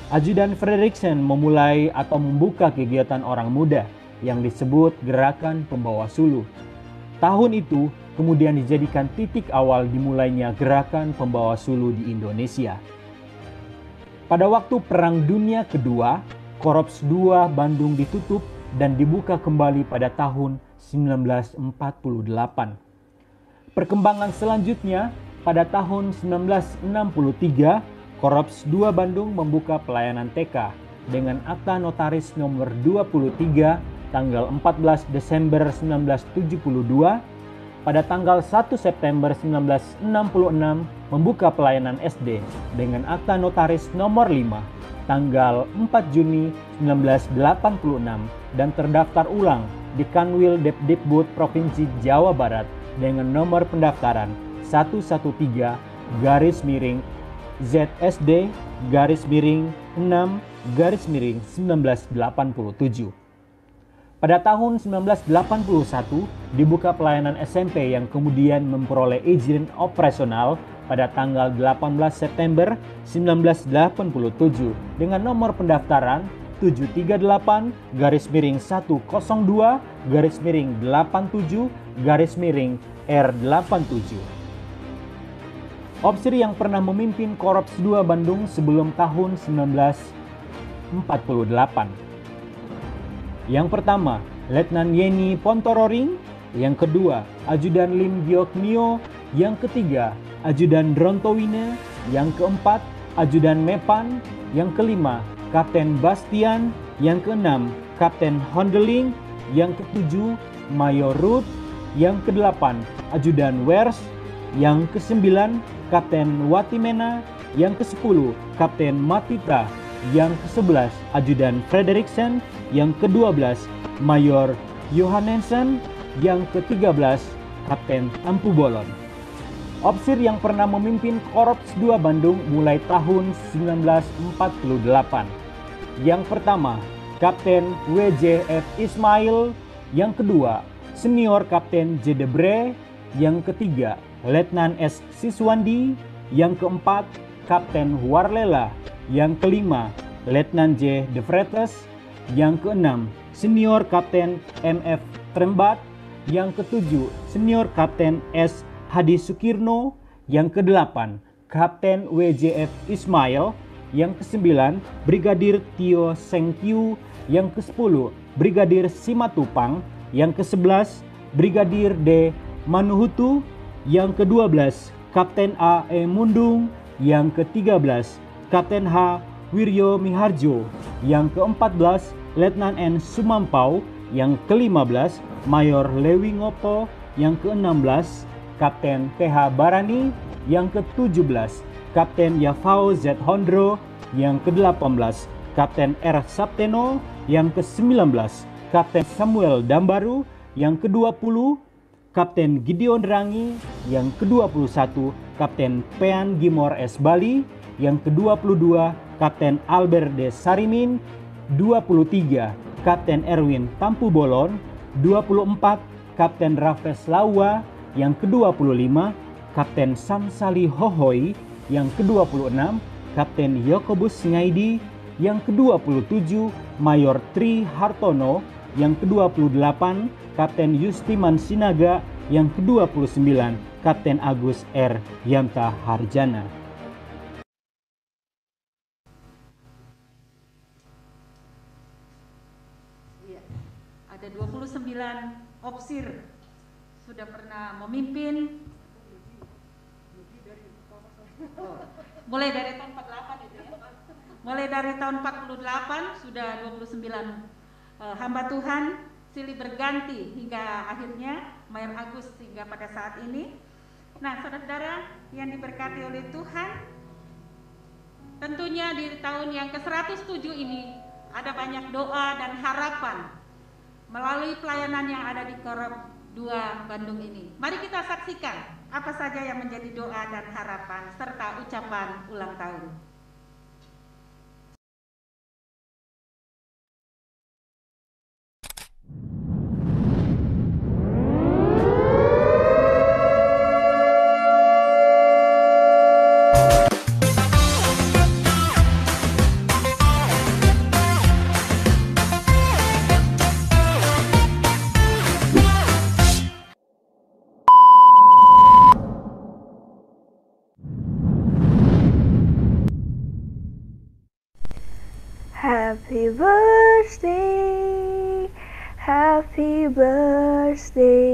Ajudan Frederiksen memulai atau membuka kegiatan orang muda yang disebut Gerakan Pembawa Suluh. Tahun itu kemudian dijadikan titik awal dimulainya Gerakan Pembawa Suluh di Indonesia. Pada waktu Perang Dunia Kedua, Korps 2 Bandung ditutup dan dibuka kembali pada tahun 1948. Perkembangan selanjutnya, pada tahun 1963, Korps 2 Bandung membuka pelayanan TK dengan akta notaris nomor 23 tanggal 14 Desember 1972. Pada tanggal 1 September 1966 membuka pelayanan SD dengan akta notaris nomor 5 tanggal 4 Juni 1986 dan terdaftar ulang di Kanwil Depdikbud Provinsi Jawa Barat dengan nomor pendaftaran 113-ZSD-6-1987. Pada tahun 1981 dibuka pelayanan SMP yang kemudian memperoleh izin operasional pada tanggal 18 September 1987 dengan nomor pendaftaran 738-12-87-R87. Opsir yang pernah memimpin Korps 2 Bandung sebelum tahun 1948. Yang pertama, Letnan Yeni Pontororing. Yang kedua, Ajudan Lim Gioknio. Yang ketiga, Ajudan Drontowine. Yang keempat, Ajudan Mepan. Yang kelima, Kapten Bastian. Yang keenam, Kapten Hondeling. Yang ketujuh, Mayor Ruth. Yang kedelapan, Ajudan Wers. Yang kesembilan, Kapten Watimena. Yang ke-10, Kapten Matita. Yang ke-11, Ajudan Frederiksen. Yang ke-12, Mayor Johannessen. Yang ke-13, Kapten Ampu Bolon. Opsir yang pernah memimpin Korps 2 Bandung mulai tahun 1948. Yang pertama, Kapten WJF Ismail. Yang kedua, Senior Kapten J. Debre. Yang ketiga, Letnan S. Siswandi. Yang keempat, Kapten Warlela. Yang kelima, Letnan J. De Vretes. Yang keenam, Senior Kapten MF Trembat. Yang ketujuh, Senior Kapten S. Hadi Sukirno. Yang kedelapan, Kapten WJF Ismail. Yang kesembilan, Brigadir Tio Sengkyu. Yang ke-10, Brigadir Simatupang. Yang ke-11, Brigadir D. Manuhutu. Yang ke-12, Kapten A. E. Mundung. Yang ke-13, Kapten H. Wiryo Miharjo. Yang ke-14, Letnan N. Sumampau. yang ke-15 Mayor Lewi Ngopo, yang ke-16 Kapten PH Barani, yang ke-17 Kapten Yafao Z Hondro, yang ke-18 Kapten R Sapteno, yang ke-19 Kapten Samuel Dambaru, yang ke-20 Kapten Gideon Rangi, yang ke-21 Kapten Pean Gimor S. Bali, yang ke-22 Kapten Albert D. Sarimin, 23 Kapten Erwin Tampu Bolon, 24 Kapten Rafes Lawa, yang ke-25 Kapten Samsali Hohoi, yang ke-26 Kapten Yakobus Ngaidi, yang ke-27 Mayor Tri Hartono, yang ke-28 Kapten Yustiman Sinaga, yang ke-29 Kapten Agus R. Yamta Harjana. Iya, ada 29 opsir sudah pernah memimpin. Mulai dari tahun 48 itu ya. Mulai dari tahun 48 sudah 29 hamba Tuhan silih berganti hingga akhirnya Mayor Agus hingga pada saat ini. Nah, saudara-saudara yang diberkati oleh Tuhan, tentunya di tahun yang ke-107 ini ada banyak doa dan harapan melalui pelayanan yang ada di Korop 2 Bandung ini. Mari kita saksikan apa saja yang menjadi doa dan harapan serta ucapan ulang tahun. Happy birthday, happy birthday,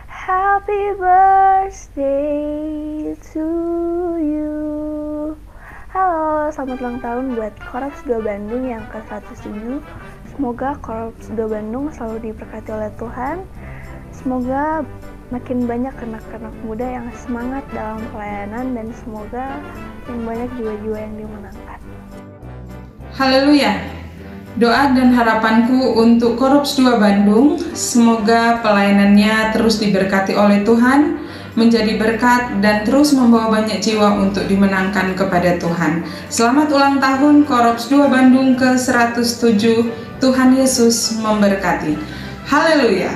happy birthday to you. Halo, selamat ulang tahun buat Korps 2 Bandung yang ke-107. Semoga Korps 2 Bandung selalu diberkati oleh Tuhan. Semoga makin banyak anak-anak muda yang semangat dalam pelayanan dan semoga makin banyak jiwa-jiwa yang dimenangkan. Haleluya. Doa dan harapanku untuk Korps 2 Bandung, semoga pelayanannya terus diberkati oleh Tuhan, menjadi berkat dan terus membawa banyak jiwa untuk dimenangkan kepada Tuhan. Selamat ulang tahun Korps 2 Bandung ke-107. Tuhan Yesus memberkati. Haleluya.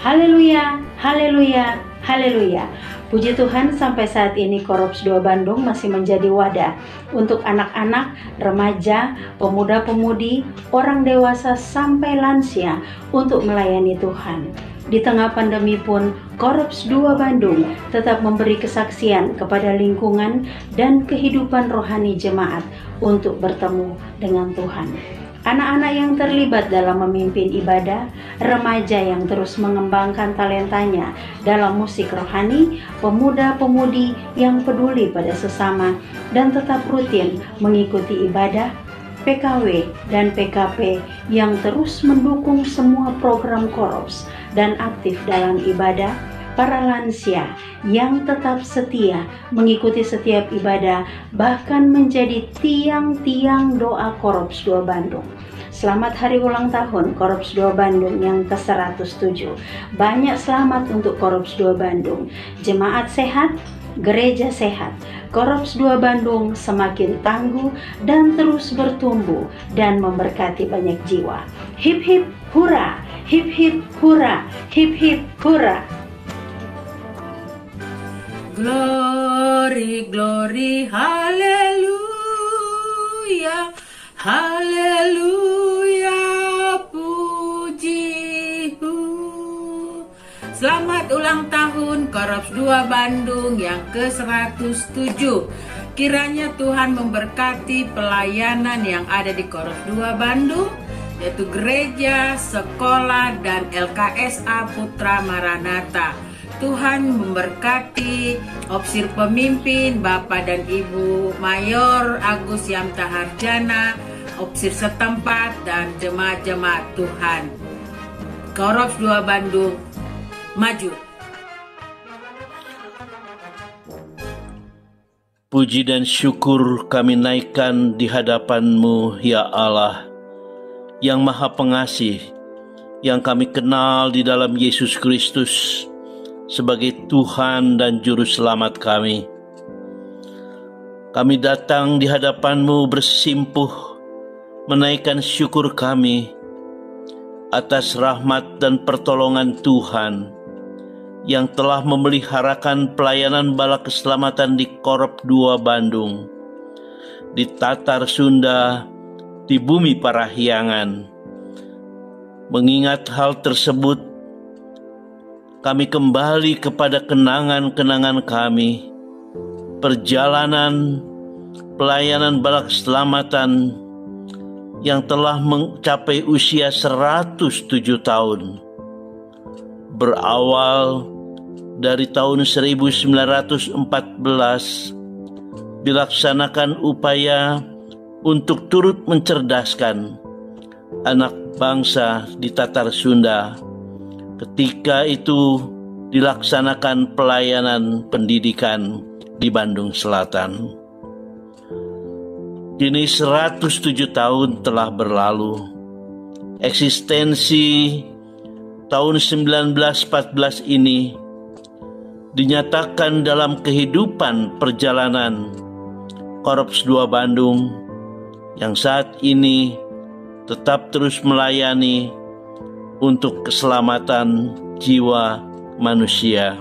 Haleluya, haleluya, haleluya. Puji Tuhan, sampai saat ini Korps 2 Bandung masih menjadi wadah untuk anak-anak, remaja, pemuda-pemudi, orang dewasa sampai lansia untuk melayani Tuhan. Di tengah pandemi pun, Korps 2 Bandung tetap memberi kesaksian kepada lingkungan dan kehidupan rohani jemaat untuk bertemu dengan Tuhan. Anak-anak yang terlibat dalam memimpin ibadah, remaja yang terus mengembangkan talentanya dalam musik rohani, pemuda-pemudi yang peduli pada sesama dan tetap rutin mengikuti ibadah, PKW dan PKP yang terus mendukung semua program Korps dan aktif dalam ibadah, para lansia yang tetap setia mengikuti setiap ibadah, bahkan menjadi tiang-tiang doa Korps 2 Bandung. Selamat hari ulang tahun Korps 2 Bandung yang ke-107. Banyak selamat untuk Korps 2 Bandung. Jemaat sehat, gereja sehat. Korps 2 Bandung semakin tangguh dan terus bertumbuh dan memberkati banyak jiwa. Hip hip hura, hip hip hura, hip hip hura. Glory, glory, haleluya, haleluya, pujihu. Selamat ulang tahun Korps 2 Bandung yang ke-107. Kiranya Tuhan memberkati pelayanan yang ada di Korps 2 Bandung, yaitu gereja, sekolah, dan LKSA Putra Maranatha. Tuhan memberkati opsir pemimpin Bapak dan Ibu Mayor Agus Yamta Harjana, opsir setempat dan jemaat-jemaat Tuhan. Korps 2 Bandung, maju. Puji dan syukur kami naikkan di hadapan-Mu, ya Allah, yang Maha Pengasih, yang kami kenal di dalam Yesus Kristus sebagai Tuhan dan Juru Selamat kami. Kami datang di hadapan-Mu bersimpuh, menaikkan syukur kami atas rahmat dan pertolongan Tuhan yang telah memeliharakan pelayanan bala keselamatan di Korps 2 Bandung, di Tatar Sunda, di Bumi Parahyangan. Mengingat hal tersebut, kami kembali kepada kenangan-kenangan kami, perjalanan pelayanan bala keselamatan yang telah mencapai usia 107 tahun. Berawal dari tahun 1914, dilaksanakan upaya untuk turut mencerdaskan anak bangsa di Tatar Sunda. Ketika itu dilaksanakan pelayanan pendidikan di Bandung Selatan. Kini 107 tahun telah berlalu. Eksistensi tahun 1914 ini dinyatakan dalam kehidupan perjalanan Korps 2 Bandung yang saat ini tetap terus melayani untuk keselamatan jiwa manusia.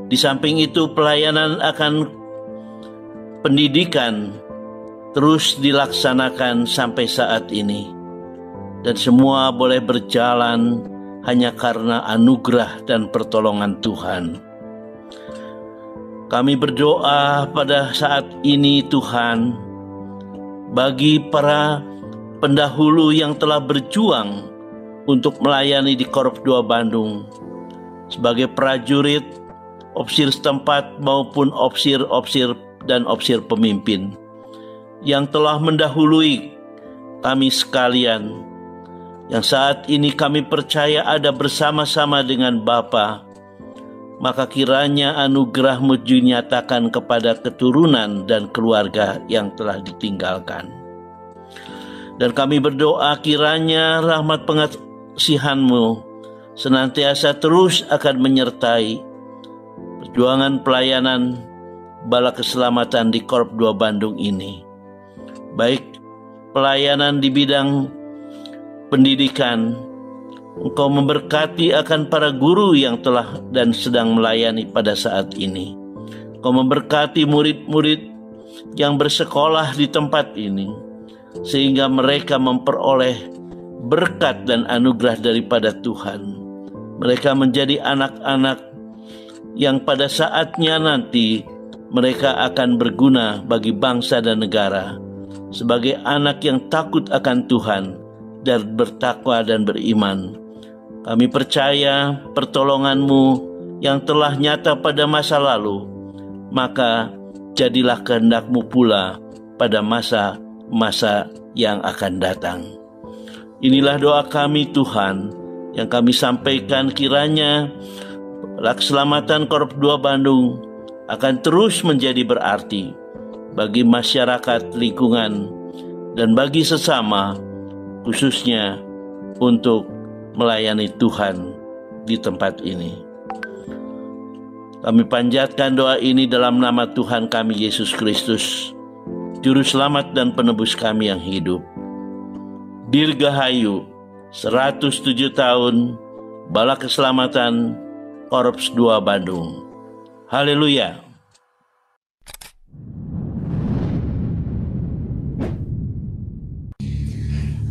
Di samping itu, pelayanan akan pendidikan terus dilaksanakan sampai saat ini. Dan semua boleh berjalan hanya karena anugerah dan pertolongan Tuhan. Kami berdoa pada saat ini, Tuhan, bagi para pendahulu yang telah berjuang untuk melayani di Korps 2 Bandung sebagai prajurit, opsir setempat maupun opsir-opsir dan opsir pemimpin yang telah mendahului kami sekalian, yang saat ini kami percaya ada bersama-sama dengan Bapa. Maka kiranya anugerah-Mu dinyatakan kepada keturunan dan keluarga yang telah ditinggalkan. Dan kami berdoa kiranya rahmat pengasihan-Mu senantiasa terus akan menyertai perjuangan pelayanan bala keselamatan di Korps 2 Bandung ini. Baik pelayanan di bidang pendidikan, Engkau memberkati akan para guru yang telah dan sedang melayani pada saat ini. Engkau memberkati murid-murid yang bersekolah di tempat ini, sehingga mereka memperoleh berkat dan anugerah daripada Tuhan. Mereka menjadi anak-anak yang pada saatnya nanti mereka akan berguna bagi bangsa dan negara, sebagai anak yang takut akan Tuhan dan bertakwa dan beriman. Kami percaya pertolongan-Mu yang telah nyata pada masa lalu, maka jadilah kehendak-Mu pula pada masa-masa yang akan datang. Inilah doa kami, Tuhan, yang kami sampaikan, kiranya keselamatan Korps 2 Bandung akan terus menjadi berarti bagi masyarakat lingkungan dan bagi sesama, khususnya untuk melayani Tuhan di tempat ini. Kami panjatkan doa ini dalam nama Tuhan kami Yesus Kristus, Juru Selamat dan Penebus kami yang hidup. Dirgahayu 107 tahun Bala Keselamatan Korps 2 Bandung. Haleluya.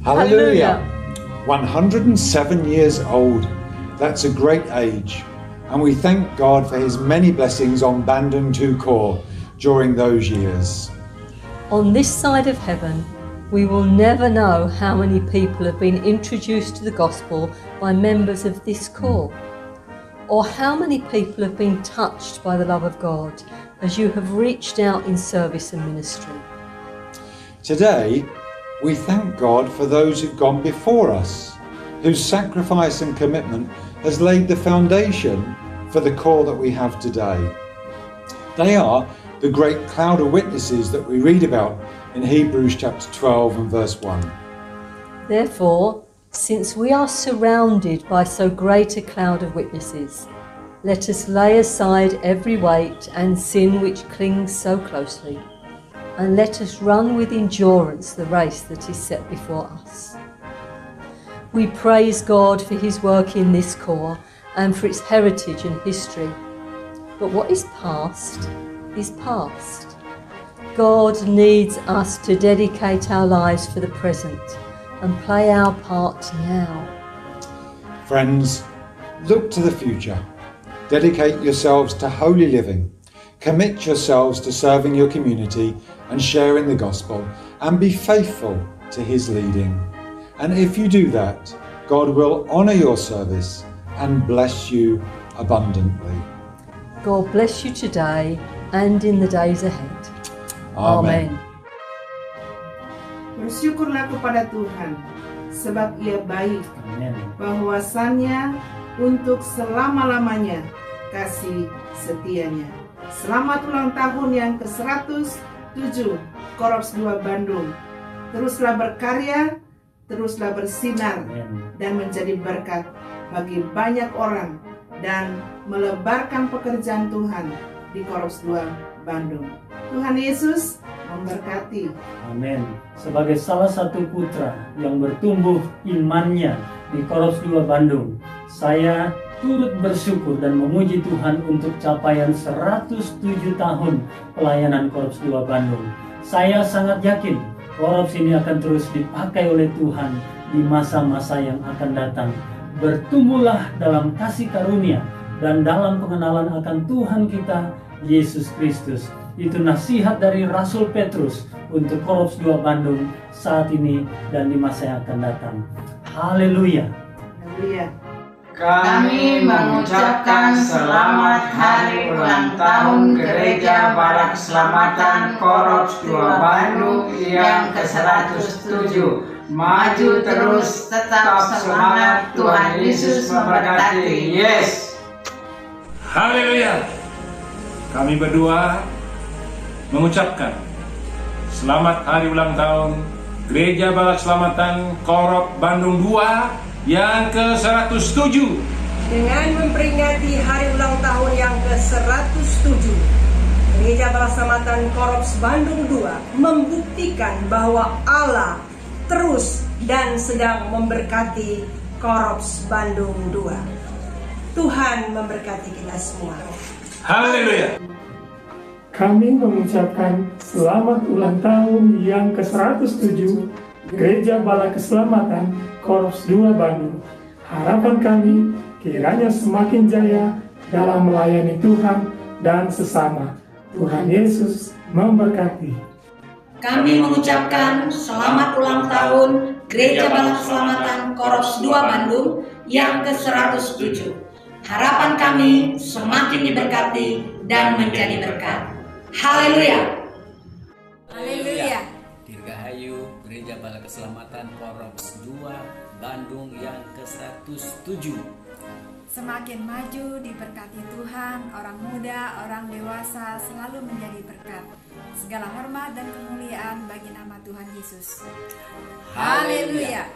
Hallelujah. 107 years old. That's a great age. And we thank God for His many blessings on Bandung 2 Corps during those years. On this side of heaven, we will never know how many people have been introduced to the gospel by members of this corps, or how many people have been touched by the love of God as you have reached out in service and ministry. Today, we thank God for those who've gone before us, whose sacrifice and commitment has laid the foundation for the call that we have today. They are the great cloud of witnesses that we read about in Hebrews chapter 12 and verse 1. Therefore, since we are surrounded by so great a cloud of witnesses, let us lay aside every weight and sin which clings so closely, and let us run with endurance the race that is set before us. We praise God for his work in this corps and for its heritage and history. But what is past is past. God needs us to dedicate our lives for the present and play our part now. Friends, look to the future. Dedicate yourselves to holy living. Commit yourselves to serving your community and sharing the gospel, and be faithful to his leading. And if you do that, God will honour your service and bless you abundantly. God bless you today and in the days ahead. Amen. Bersyukurlah kepada Tuhan, sebab Ia baik, bahwasannya untuk selama-lamanya kasih setianya. Selamat ulang tahun yang ke-107 Korps 2 Bandung. Teruslah berkarya, teruslah bersinar, dan menjadi berkat bagi banyak orang, dan melebarkan pekerjaan Tuhan di Korps 2 Bandung. Tuhan Yesus memberkati. Amin. Sebagai salah satu putra yang bertumbuh imannya di Korps 2 Bandung, saya turut bersyukur dan memuji Tuhan untuk capaian 107 tahun pelayanan Korps 2 Bandung. Saya sangat yakin Korps ini akan terus dipakai oleh Tuhan di masa-masa yang akan datang. Bertumbuhlah dalam kasih karunia dan dalam pengenalan akan Tuhan kita, Yesus Kristus. Itu nasihat dari Rasul Petrus untuk Korps 2 Bandung saat ini dan di masa yang akan datang. Haleluya. Haleluya. Kami mengucapkan selamat hari ulang tahun Gereja Bala Keselamatan Korps 2 Bandung yang ke-107. Maju terus, tetap semangat, Tuhan Yesus memberkati. Yes. Haleluya. Kami berdua mengucapkan selamat hari ulang tahun Gereja Bala Keselamatan Korps Bandung 2 yang ke-107. Dengan memperingati hari ulang tahun yang ke-107, Gereja Bala Keselamatan Korps Bandung 2 membuktikan bahwa Allah terus dan sedang memberkati Korps Bandung 2. Tuhan memberkati kita semua. Haleluya. Kami mengucapkan selamat ulang tahun yang ke-107 Gereja Bala Keselamatan Korps 2 Bandung. Harapan kami kiranya semakin jaya dalam melayani Tuhan dan sesama. Tuhan Yesus memberkati. Kami mengucapkan selamat ulang tahun Gereja Bala Keselamatan Korps 2 Bandung yang ke-107. Harapan kami semakin diberkati dan menjadi berkat. Haleluya. Haleluya. Dirgahayu Gereja Bala Keselamatan Korps 2 Bandung yang ke-107. Semakin maju diberkati Tuhan, orang muda, orang dewasa selalu menjadi berkat. Segala hormat dan kemuliaan bagi nama Tuhan Yesus. Haleluya.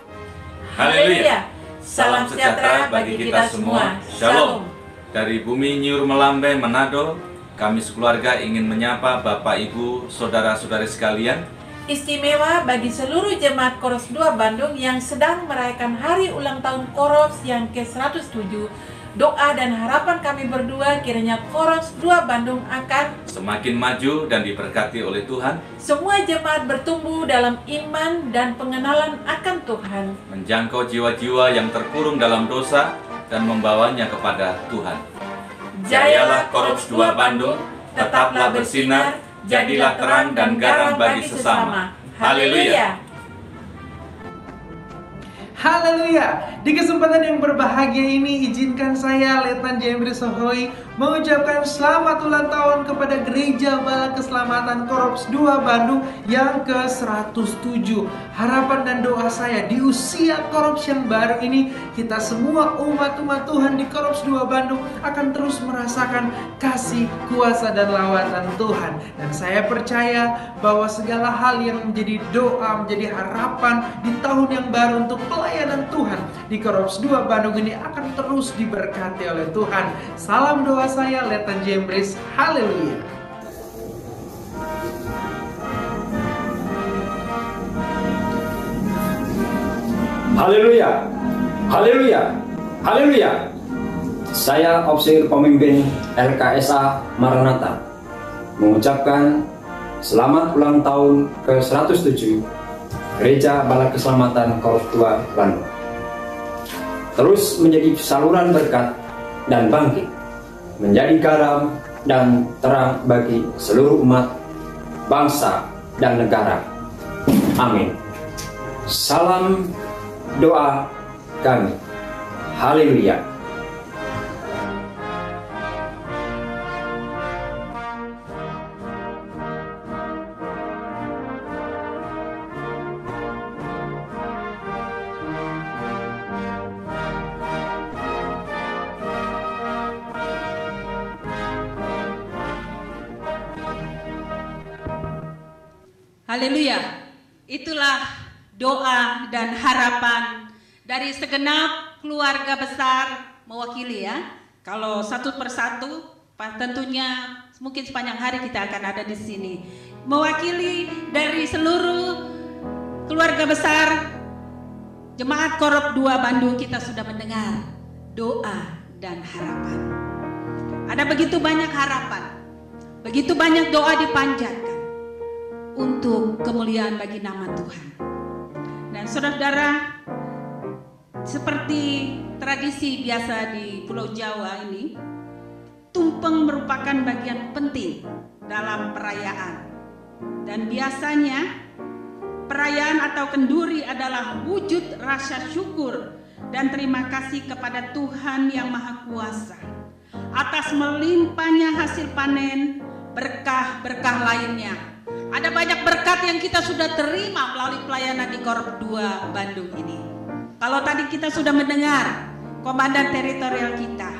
Haleluya. Salam sejahtera bagi kita semua. Shalom. Dari bumi Nyur Melambe, Manado, kami sekeluarga ingin menyapa Bapak Ibu, saudara-saudari sekalian. Istimewa bagi seluruh jemaat Korps 2 Bandung yang sedang merayakan hari ulang tahun Korps yang ke-107. Doa dan harapan kami berdua kiranya Korps 2 Bandung akan semakin maju dan diberkati oleh Tuhan. Semua jemaat bertumbuh dalam iman dan pengenalan akan Tuhan. Menjangkau jiwa-jiwa yang terkurung dalam dosa dan membawanya kepada Tuhan. Jayalah Korps 2 Bandung, tetaplah bersinar, jadilah terang dan garam bagi sesama. Haleluya. Haleluya. Di kesempatan yang berbahagia ini, izinkan saya, Letnan Jemri Sohoi, mengucapkan selamat ulang tahun kepada Gereja Bala Keselamatan Korps 2 Bandung yang ke-107. Harapan dan doa saya di usia Korps yang baru ini, kita semua umat-umat Tuhan di Korps 2 Bandung akan terus merasakan kasih, kuasa, dan lawatan Tuhan. Dan saya percaya bahwa segala hal yang menjadi doa, menjadi harapan di tahun yang baru untuk pelayanan Tuhan di Korps 2 Bandung ini akan terus diberkati oleh Tuhan. Salam doa saya, Letnan Jemris. Haleluya. Haleluya. Haleluya. Haleluya. Saya Opsir Pemimpin LKSA Maranatha mengucapkan selamat ulang tahun ke-107 Gereja Bala Keselamatan Korps 2 Bandung. Terus menjadi saluran berkat dan bangkit, menjadi garam dan terang bagi seluruh umat, bangsa, dan negara. Amin. Salam doa kami. Haleluya. Haleluya. Itulah doa dan harapan dari segenap keluarga besar mewakili ya. Kalau satu persatu tentunya mungkin sepanjang hari kita akan ada di sini. Mewakili dari seluruh keluarga besar Jemaat Korps 2 Bandung, kita sudah mendengar doa dan harapan. Ada begitu banyak harapan, begitu banyak doa dipanjatkan untuk kemuliaan bagi nama Tuhan. Dan saudara-saudara, seperti tradisi biasa di Pulau Jawa ini, tumpeng merupakan bagian penting dalam perayaan. Dan biasanya perayaan atau kenduri adalah wujud rasa syukur dan terima kasih kepada Tuhan yang Maha Kuasa atas melimpahnya hasil panen, berkah-berkah lainnya. Ada banyak berkat yang kita sudah terima melalui pelayanan di Korps 2 Bandung ini. Kalau tadi kita sudah mendengar komandan teritorial kita,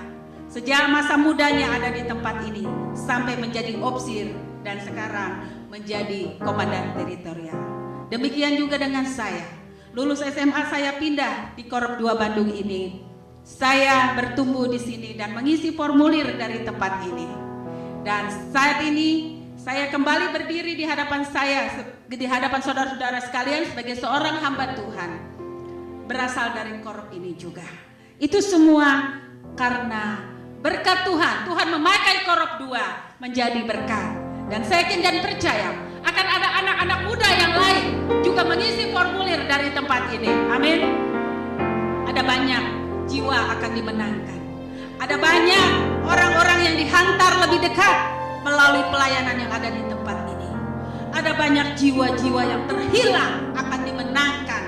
sejak masa mudanya ada di tempat ini sampai menjadi opsir dan sekarang menjadi komandan teritorial. Demikian juga dengan saya. Lulus SMA saya pindah di Korps 2 Bandung ini. Saya bertumbuh di sini dan mengisi formulir dari tempat ini. Dan saat ini saya kembali berdiri di hadapan saudara-saudara sekalian sebagai seorang hamba Tuhan, berasal dari Korps ini juga. Itu semua karena berkat Tuhan. Tuhan memakai Korps 2 menjadi berkat. Dan saya yakin dan percaya akan ada anak-anak muda yang lain juga mengisi formulir dari tempat ini. Amin. Ada banyak jiwa akan dimenangkan. Ada banyak orang-orang yang dihantar lebih dekat melalui pelayanan yang ada di tempat ini. Ada banyak jiwa-jiwa yang terhilang akan dimenangkan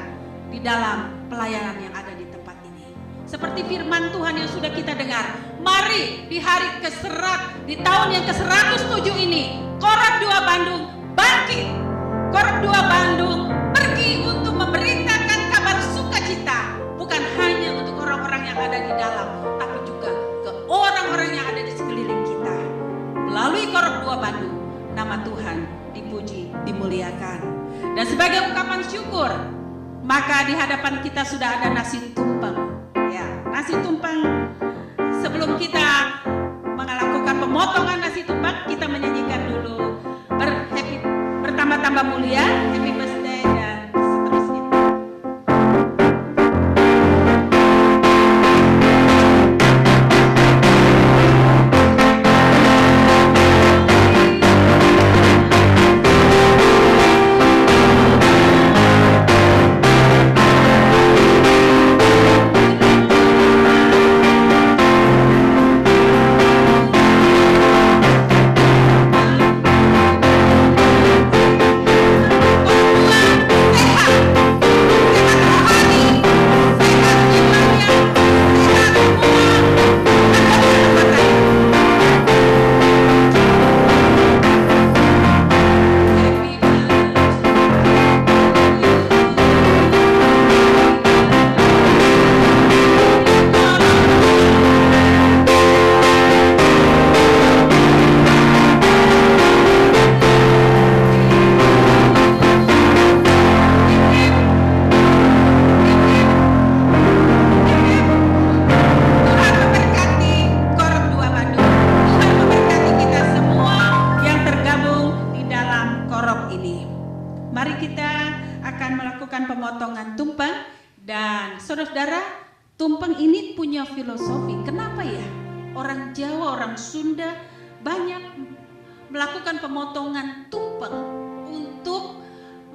di dalam pelayanan yang ada di tempat ini. Seperti firman Tuhan yang sudah kita dengar, mari di hari di tahun yang ke-107 ini, Korps 2 Bandung bangkit. Korps 2 Bandung pergi untuk memberitakan kabar sukacita, bukan hanya untuk orang-orang yang ada di dalam, tapi juga ke orang-orang yang ada di sekeliling kita. Melalui Korps 2 Bandung, nama Tuhan dipuji, dimuliakan. Dan sebagai ungkapan syukur, maka di hadapan kita sudah ada nasi tumpeng. Ya, nasi tumpeng. Sebelum kita melakukan pemotongan nasi tumpeng, kita menyanyikan dulu bertambah-tambah mulia, happy birthday dan seterusnya. pemotongan tumpeng. Dan saudara-saudara, tumpeng ini punya filosofi. Kenapa ya orang Jawa, orang Sunda banyak melakukan pemotongan tumpeng untuk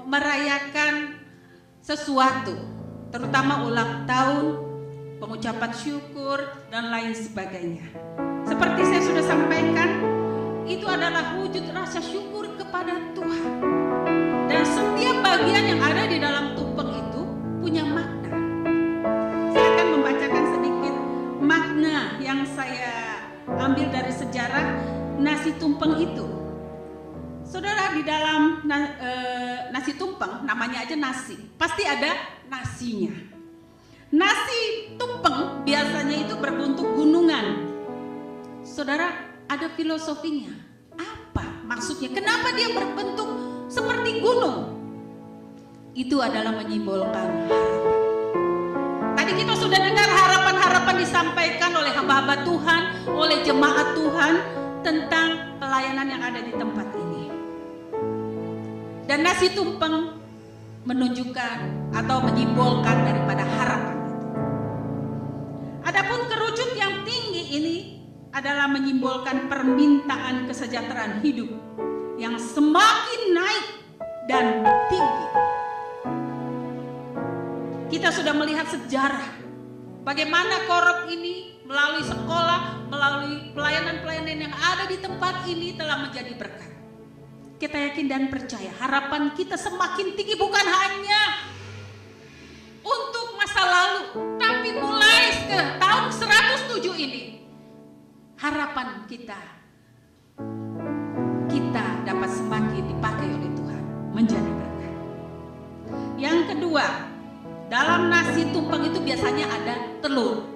merayakan sesuatu, terutama ulang tahun, pengucapan syukur, dan lain sebagainya. Seperti saya sudah sampaikan, itu adalah wujud rasa syukur kepada Tuhan. Dan setiap bagian yang ada di dalam tumpeng itu punya makna. Saya akan membacakan sedikit makna yang saya ambil dari sejarah nasi tumpeng itu. Saudara, di dalam nasi tumpeng, namanya aja nasi, pasti ada nasinya. Nasi tumpeng biasanya itu berbentuk gunungan. Saudara, ada filosofinya. Apa maksudnya? Kenapa dia berbentuk seperti gunung? Itu adalah menyimbolkan harapan. Tadi kita sudah dengar harapan-harapan disampaikan oleh hamba-hamba Tuhan, oleh jemaat Tuhan tentang pelayanan yang ada di tempat ini. Dan nasi tumpeng menunjukkan atau menyimbolkan daripada harapan itu. Adapun kerucut yang tinggi ini adalah menyimbolkan permintaan kesejahteraan hidup yang semakin naik dan tinggi. Kita sudah melihat sejarah bagaimana Korop ini melalui sekolah, melalui pelayanan-pelayanan yang ada di tempat ini telah menjadi berkat. Kita yakin dan percaya harapan kita semakin tinggi, bukan hanya untuk masa lalu, tapi mulai ke tahun 107 ini harapan kita dapat semakin dipakai oleh Tuhan menjadi berkat. Yang kedua, dalam nasi tumpeng itu biasanya ada telur.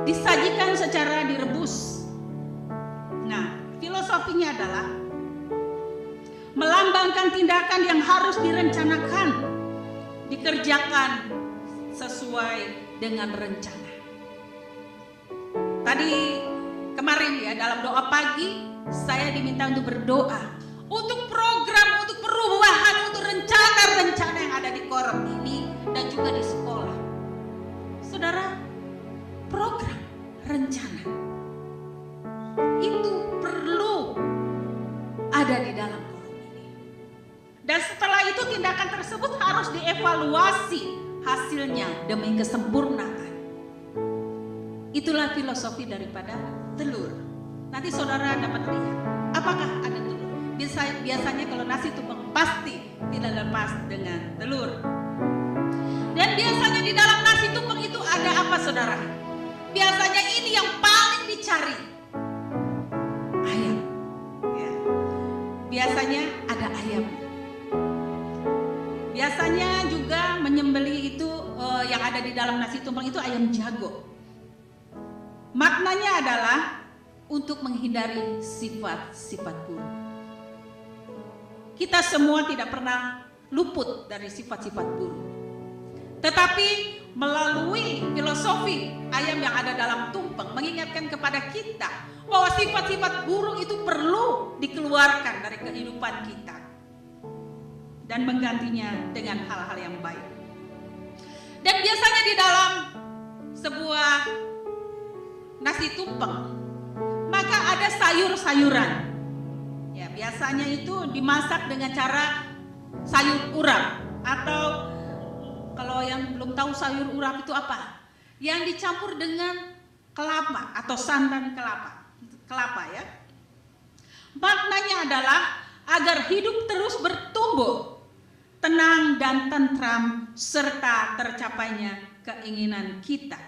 Disajikan secara direbus. Nah, filosofinya adalah melambangkan tindakan yang harus direncanakan, dikerjakan sesuai dengan rencana. Tadi kemarin ya dalam doa pagi saya diminta untuk berdoa untuk program, untuk perubahan, untuk rencana-rencana yang ada di Korop ini dan juga di sekolah. Saudara, program, rencana itu perlu ada di dalam Korop ini. Dan setelah itu tindakan tersebut harus dievaluasi hasilnya demi kesempurnaan. Itulah filosofi daripada telur. Nanti saudara dapat lihat apakah ada telur. Biasanya kalau nasi tumpeng pasti tidak lepas dengan telur. Dan biasanya di dalam nasi tumpeng itu ada apa saudara? Biasanya ini yang paling dicari. Ayam. Ya. Biasanya ada ayam. Biasanya juga menyembelih itu yang ada di dalam nasi tumpeng itu ayam jago. Maknanya adalah untuk menghindari sifat-sifat buruk. Kita semua tidak pernah luput dari sifat-sifat buruk. Tetapi melalui filosofi ayam yang ada dalam tumpeng mengingatkan kepada kita bahwa sifat-sifat buruk itu perlu dikeluarkan dari kehidupan kita dan menggantinya dengan hal-hal yang baik. Dan biasanya di dalam sebuah nasi tumpeng maka ada sayur-sayuran. Ya, biasanya itu dimasak dengan cara sayur urap, atau kalau yang belum tahu sayur urap itu apa? Yang dicampur dengan kelapa atau santan kelapa ya. Maknanya adalah agar hidup terus bertumbuh, tenang dan tentram serta tercapainya keinginan kita.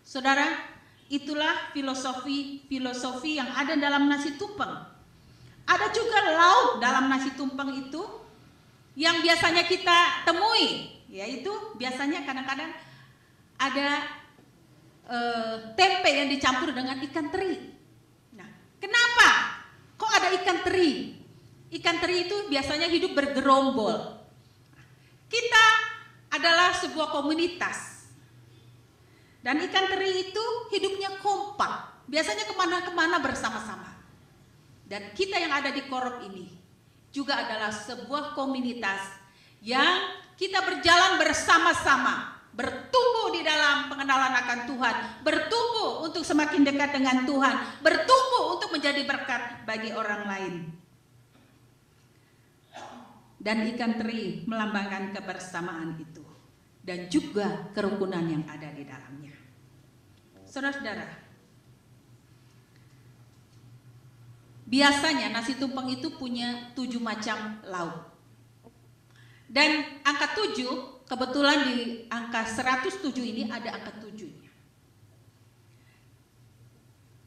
Saudara, itulah filosofi yang ada dalam nasi tumpeng. Ada juga lauk dalam nasi tumpeng itu yang biasanya kita temui, yaitu biasanya kadang-kadang ada tempe yang dicampur dengan ikan teri. Nah, kenapa kok ada ikan teri? Ikan teri itu biasanya hidup bergerombol. Kita adalah sebuah komunitas. Dan ikan teri itu hidupnya kompak, biasanya kemana-kemana bersama-sama. Dan kita yang ada di Korop ini juga adalah sebuah komunitas yang kita berjalan bersama-sama, bertumbuh di dalam pengenalan akan Tuhan, bertumbuh untuk semakin dekat dengan Tuhan, bertumbuh untuk menjadi berkat bagi orang lain. Dan ikan teri melambangkan kebersamaan itu dan juga kerukunan yang ada di dalamnya. Saudara-saudara, biasanya nasi tumpeng itu punya 7 macam lauk. Dan angka 7, kebetulan di angka 107 ini ada angka 7-nya.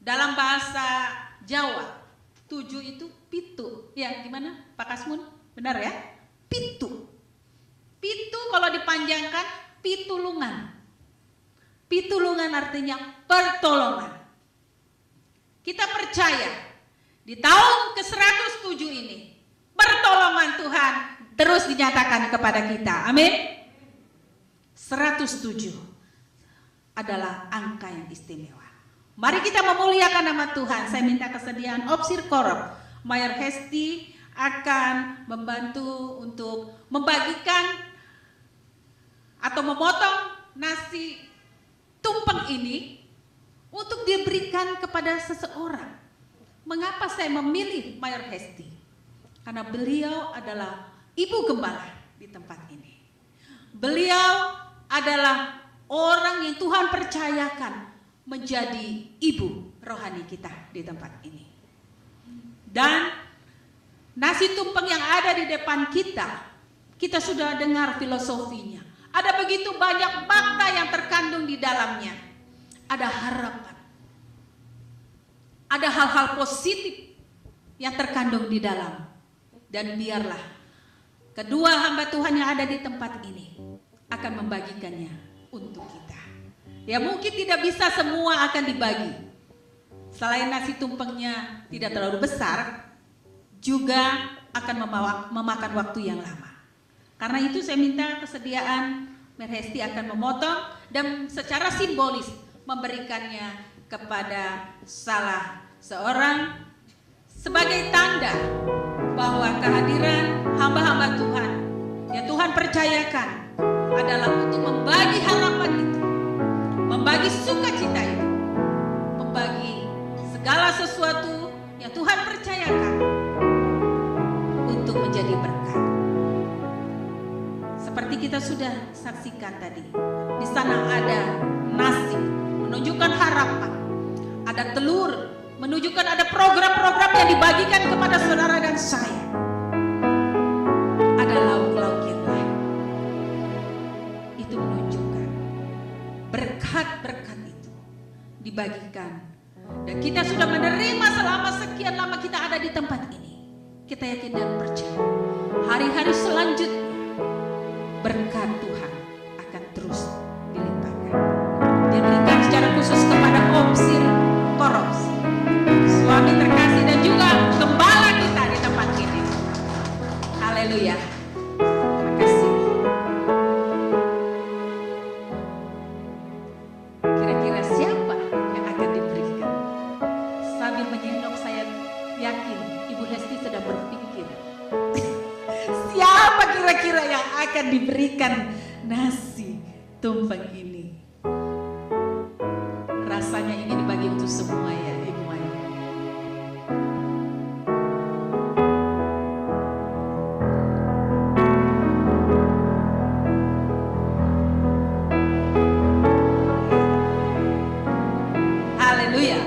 Dalam bahasa Jawa, 7 itu pitu. Ya, gimana Pak Kasmun? Benar ya? Pitu. Pitu kalau dipanjangkan, pitulungan. Pitulungan artinya pertolongan. Kita percaya di tahun ke-107 ini, pertolongan Tuhan terus dinyatakan kepada kita. Amin. 107 adalah angka yang istimewa. Mari kita memuliakan nama Tuhan. Saya minta kesediaan Opsir Korop Mayor Hesti akan membantu untuk membagikan atau memotong nasi tumpeng ini untuk diberikan kepada seseorang. Mengapa saya memilih Mayor Hesti? Karena beliau adalah ibu gembala di tempat ini. Beliau adalah orang yang Tuhan percayakan menjadi ibu rohani kita di tempat ini. Dan nasi tumpeng yang ada di depan kita sudah dengar filosofinya. Ada begitu banyak makna yang terkandung di dalamnya. Ada harapan. Ada hal-hal positif yang terkandung di dalam. Dan biarlah kedua hamba Tuhan yang ada di tempat ini akan membagikannya untuk kita. Ya mungkin tidak bisa semua akan dibagi. Selain nasi tumpengnya tidak terlalu besar, juga akan memakan waktu yang lama. Karena itu saya minta kesediaan Merhesti akan memotong dan secara simbolis memberikannya kepada salah seorang sebagai tanda bahwa kehadiran hamba-hamba Tuhan yang Tuhan percayakan adalah untuk membagi harapan itu, membagi sukacita itu, membagi segala sesuatu yang Tuhan percayakan untuk menjadi berkat. Seperti kita sudah saksikan tadi, di sana ada nasi menunjukkan harapan, ada telur menunjukkan ada program-program yang dibagikan kepada saudara dan saya. Ada lauk-lauk yang lain. Itu menunjukkan berkat-berkat itu dibagikan. Dan kita sudah menerima selama sekian lama kita ada di tempat ini. Kita yakin dan percaya hari-hari selanjutnya berkat Tuhan akan terus dilimpahkan. Diberikan secara khusus kepada Opsir Korop, suami terkasih dan juga gembala kita di tempat ini. Haleluya. Terima kasih. Kira-kira siapa yang akan diberikan? Sambil menyendok saya yakin Ibu Hesti sedang berpikir. Siapa kira-kira yang akan diberikan nasi tumpeng ini? Rasanya ingin dibagi untuk semua ya Ibu Maya. Haleluya.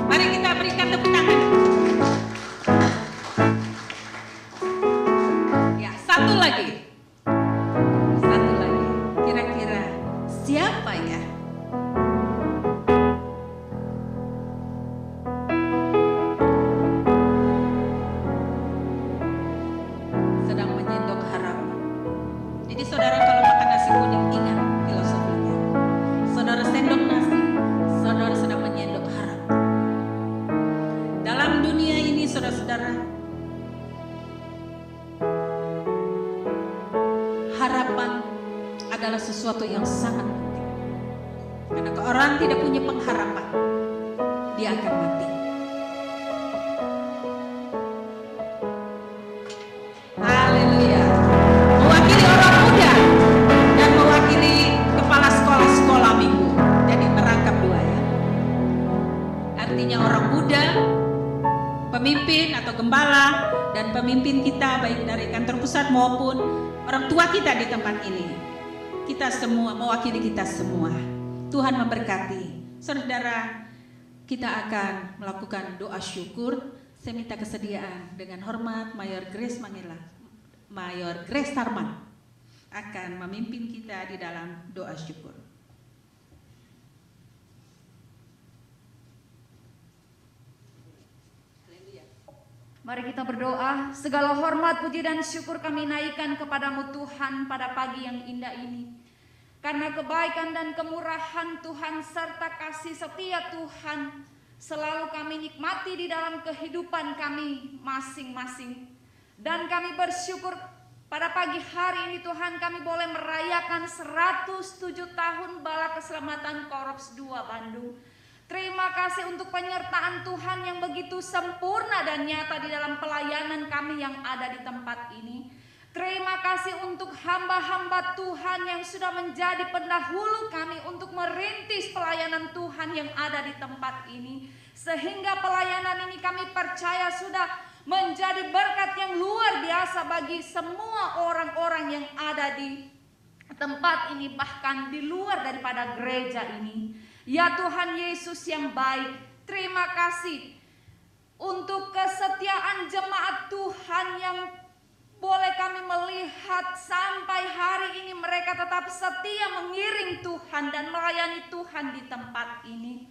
Mari kita berikan tepuk tangan. Ya, satu lagi. Satu lagi. Kira-kira siapa ya? Sedang menyendok harapan. Jadi saudara kalau makan nasi kuning ingat filosofinya. Saudara sendok nasi, saudara sedang menyendok harapan. Dalam dunia ini saudara-saudara, harapan adalah sesuatu yang sangat penting. Karena kalau orang tidak punya pengharapan, dia akan mati. Haleluya. gembala dan pemimpin kita baik dari kantor pusat maupun orang tua kita di tempat ini. Kita semua, mewakili kita semua. Tuhan memberkati. Saudara, kita akan melakukan doa syukur. Saya minta kesediaan dengan hormat Mayor Grace Mangela, Mayor Grace Tarman akan memimpin kita di dalam doa syukur. Mari kita berdoa. Segala hormat, puji dan syukur kami naikkan kepadamu Tuhan pada pagi yang indah ini. Karena kebaikan dan kemurahan Tuhan serta kasih setia Tuhan selalu kami nikmati di dalam kehidupan kami masing-masing. Dan kami bersyukur pada pagi hari ini Tuhan kami boleh merayakan 107 tahun Bala Keselamatan Korps 2 Bandung. Terima kasih untuk penyertaan Tuhan yang begitu sempurna dan nyata di dalam pelayanan kami yang ada di tempat ini. Terima kasih untuk hamba-hamba Tuhan yang sudah menjadi pendahulu kami untuk merintis pelayanan Tuhan yang ada di tempat ini. Sehingga pelayanan ini kami percaya sudah menjadi berkat yang luar biasa bagi semua orang-orang yang ada di tempat ini, bahkan di luar daripada gereja ini. Ya Tuhan Yesus yang baik, terima kasih untuk kesetiaan jemaat Tuhan yang boleh kami melihat sampai hari ini mereka tetap setia mengiring Tuhan dan melayani Tuhan di tempat ini.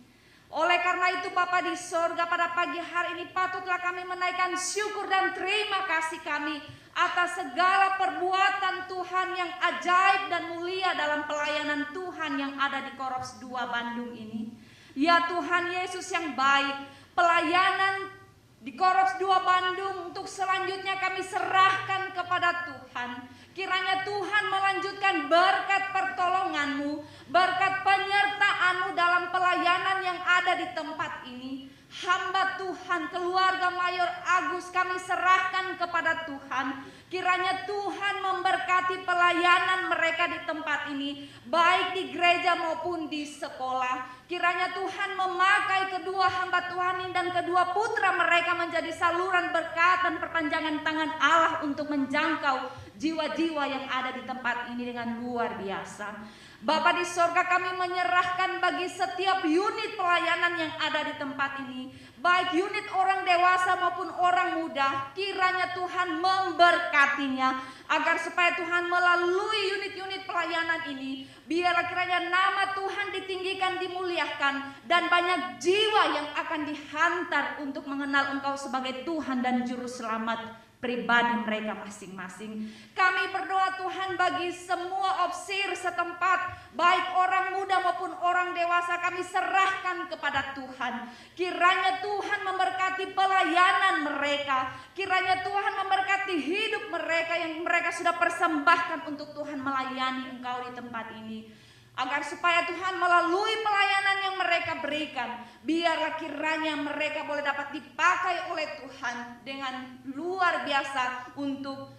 Oleh karena itu Bapa di sorga, pada pagi hari ini patutlah kami menaikkan syukur dan terima kasih kami atas segala perbuatan Tuhan yang ajaib dan mulia dalam pelayanan Tuhan yang ada di Korps 2 Bandung ini. Ya Tuhan Yesus yang baik, pelayanan di Korps 2 Bandung untuk selanjutnya kami serahkan kepada Tuhan. Kiranya Tuhan melanjutkan berkat pertolongan-Mu, berkat penyertaan-Mu dalam pelayanan yang ada di tempat ini. Hamba Tuhan, keluarga Mayor Agus kami serahkan kepada Tuhan. Kiranya Tuhan memberkati pelayanan mereka di tempat ini, baik di gereja maupun di sekolah. Kiranya Tuhan memakai kedua hamba Tuhan ini dan kedua putra mereka menjadi saluran berkat dan perpanjangan tangan Allah untuk menjangkau jiwa-jiwa yang ada di tempat ini dengan luar biasa. Bapa di sorga, kami menyerahkan bagi setiap unit pelayanan yang ada di tempat ini, baik unit orang dewasa maupun orang muda. Kiranya Tuhan memberkatinya, agar supaya Tuhan melalui unit-unit pelayanan ini, biarlah kiranya nama Tuhan ditinggikan, dimuliakan, dan banyak jiwa yang akan dihantar untuk mengenal Engkau sebagai Tuhan dan Juru Selamat pribadi mereka masing-masing. Kami berdoa Tuhan bagi semua opsir setempat, baik orang muda maupun orang dewasa, kami serahkan kepada Tuhan. Kiranya Tuhan memberkati pelayanan mereka, kiranya Tuhan memberkati hidup mereka yang mereka sudah persembahkan untuk Tuhan melayani Engkau di tempat ini. Agar supaya Tuhan melalui pelayanan yang mereka berikan, biarlah kiranya mereka boleh dapat dipakai oleh Tuhan dengan luar biasa untuk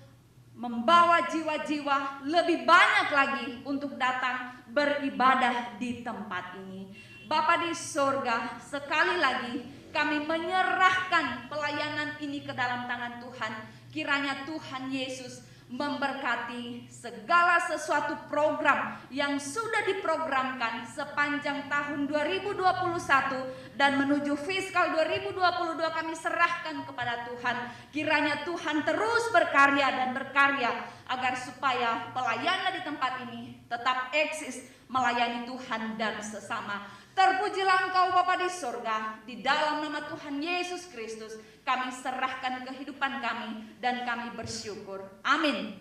membawa jiwa-jiwa lebih banyak lagi untuk datang beribadah di tempat ini. Bapa di sorga, sekali lagi kami menyerahkan pelayanan ini ke dalam tangan Tuhan. Kiranya Tuhan Yesus memberkati segala sesuatu program yang sudah diprogramkan sepanjang tahun 2021 dan menuju fiskal 2022 kami serahkan kepada Tuhan. Kiranya Tuhan terus berkarya dan berkarya agar supaya pelayanan di tempat ini tetap eksis melayani Tuhan dan sesama. Terpujilah Engkau Bapa di sorga, di dalam nama Tuhan Yesus Kristus kami serahkan kehidupan kami dan kami bersyukur. Amin.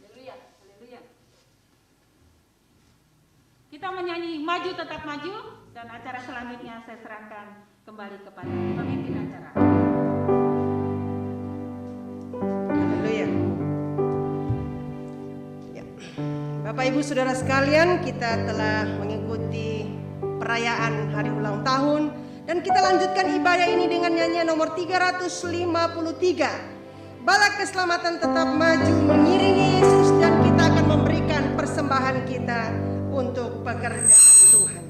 Haleluya, haleluya. Kita menyanyi Maju Tetap Maju, dan acara selanjutnya saya serahkan kembali kepada pemimpin acara. Haleluya. Ya. Bapak Ibu Saudara sekalian, kita telah mengikuti perayaan hari ulang tahun dan kita lanjutkan ibadah ini dengan nyanyian nomor 353. Bala Keselamatan Tetap Maju mengiringi Yesus, dan kita akan memberikan persembahan kita untuk pekerjaan Tuhan.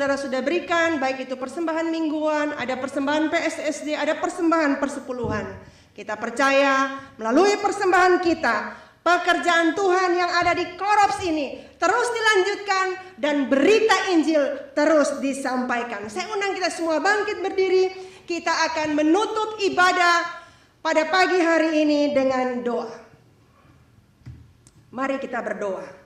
saudara sudah berikan, baik itu persembahan mingguan, ada persembahan PSSD, ada persembahan persepuluhan. Kita percaya melalui persembahan kita, pekerjaan Tuhan yang ada di Korops ini terus dilanjutkan dan berita Injil terus disampaikan. Saya undang kita semua bangkit berdiri. Kita akan menutup ibadah pada pagi hari ini dengan doa. Mari kita berdoa.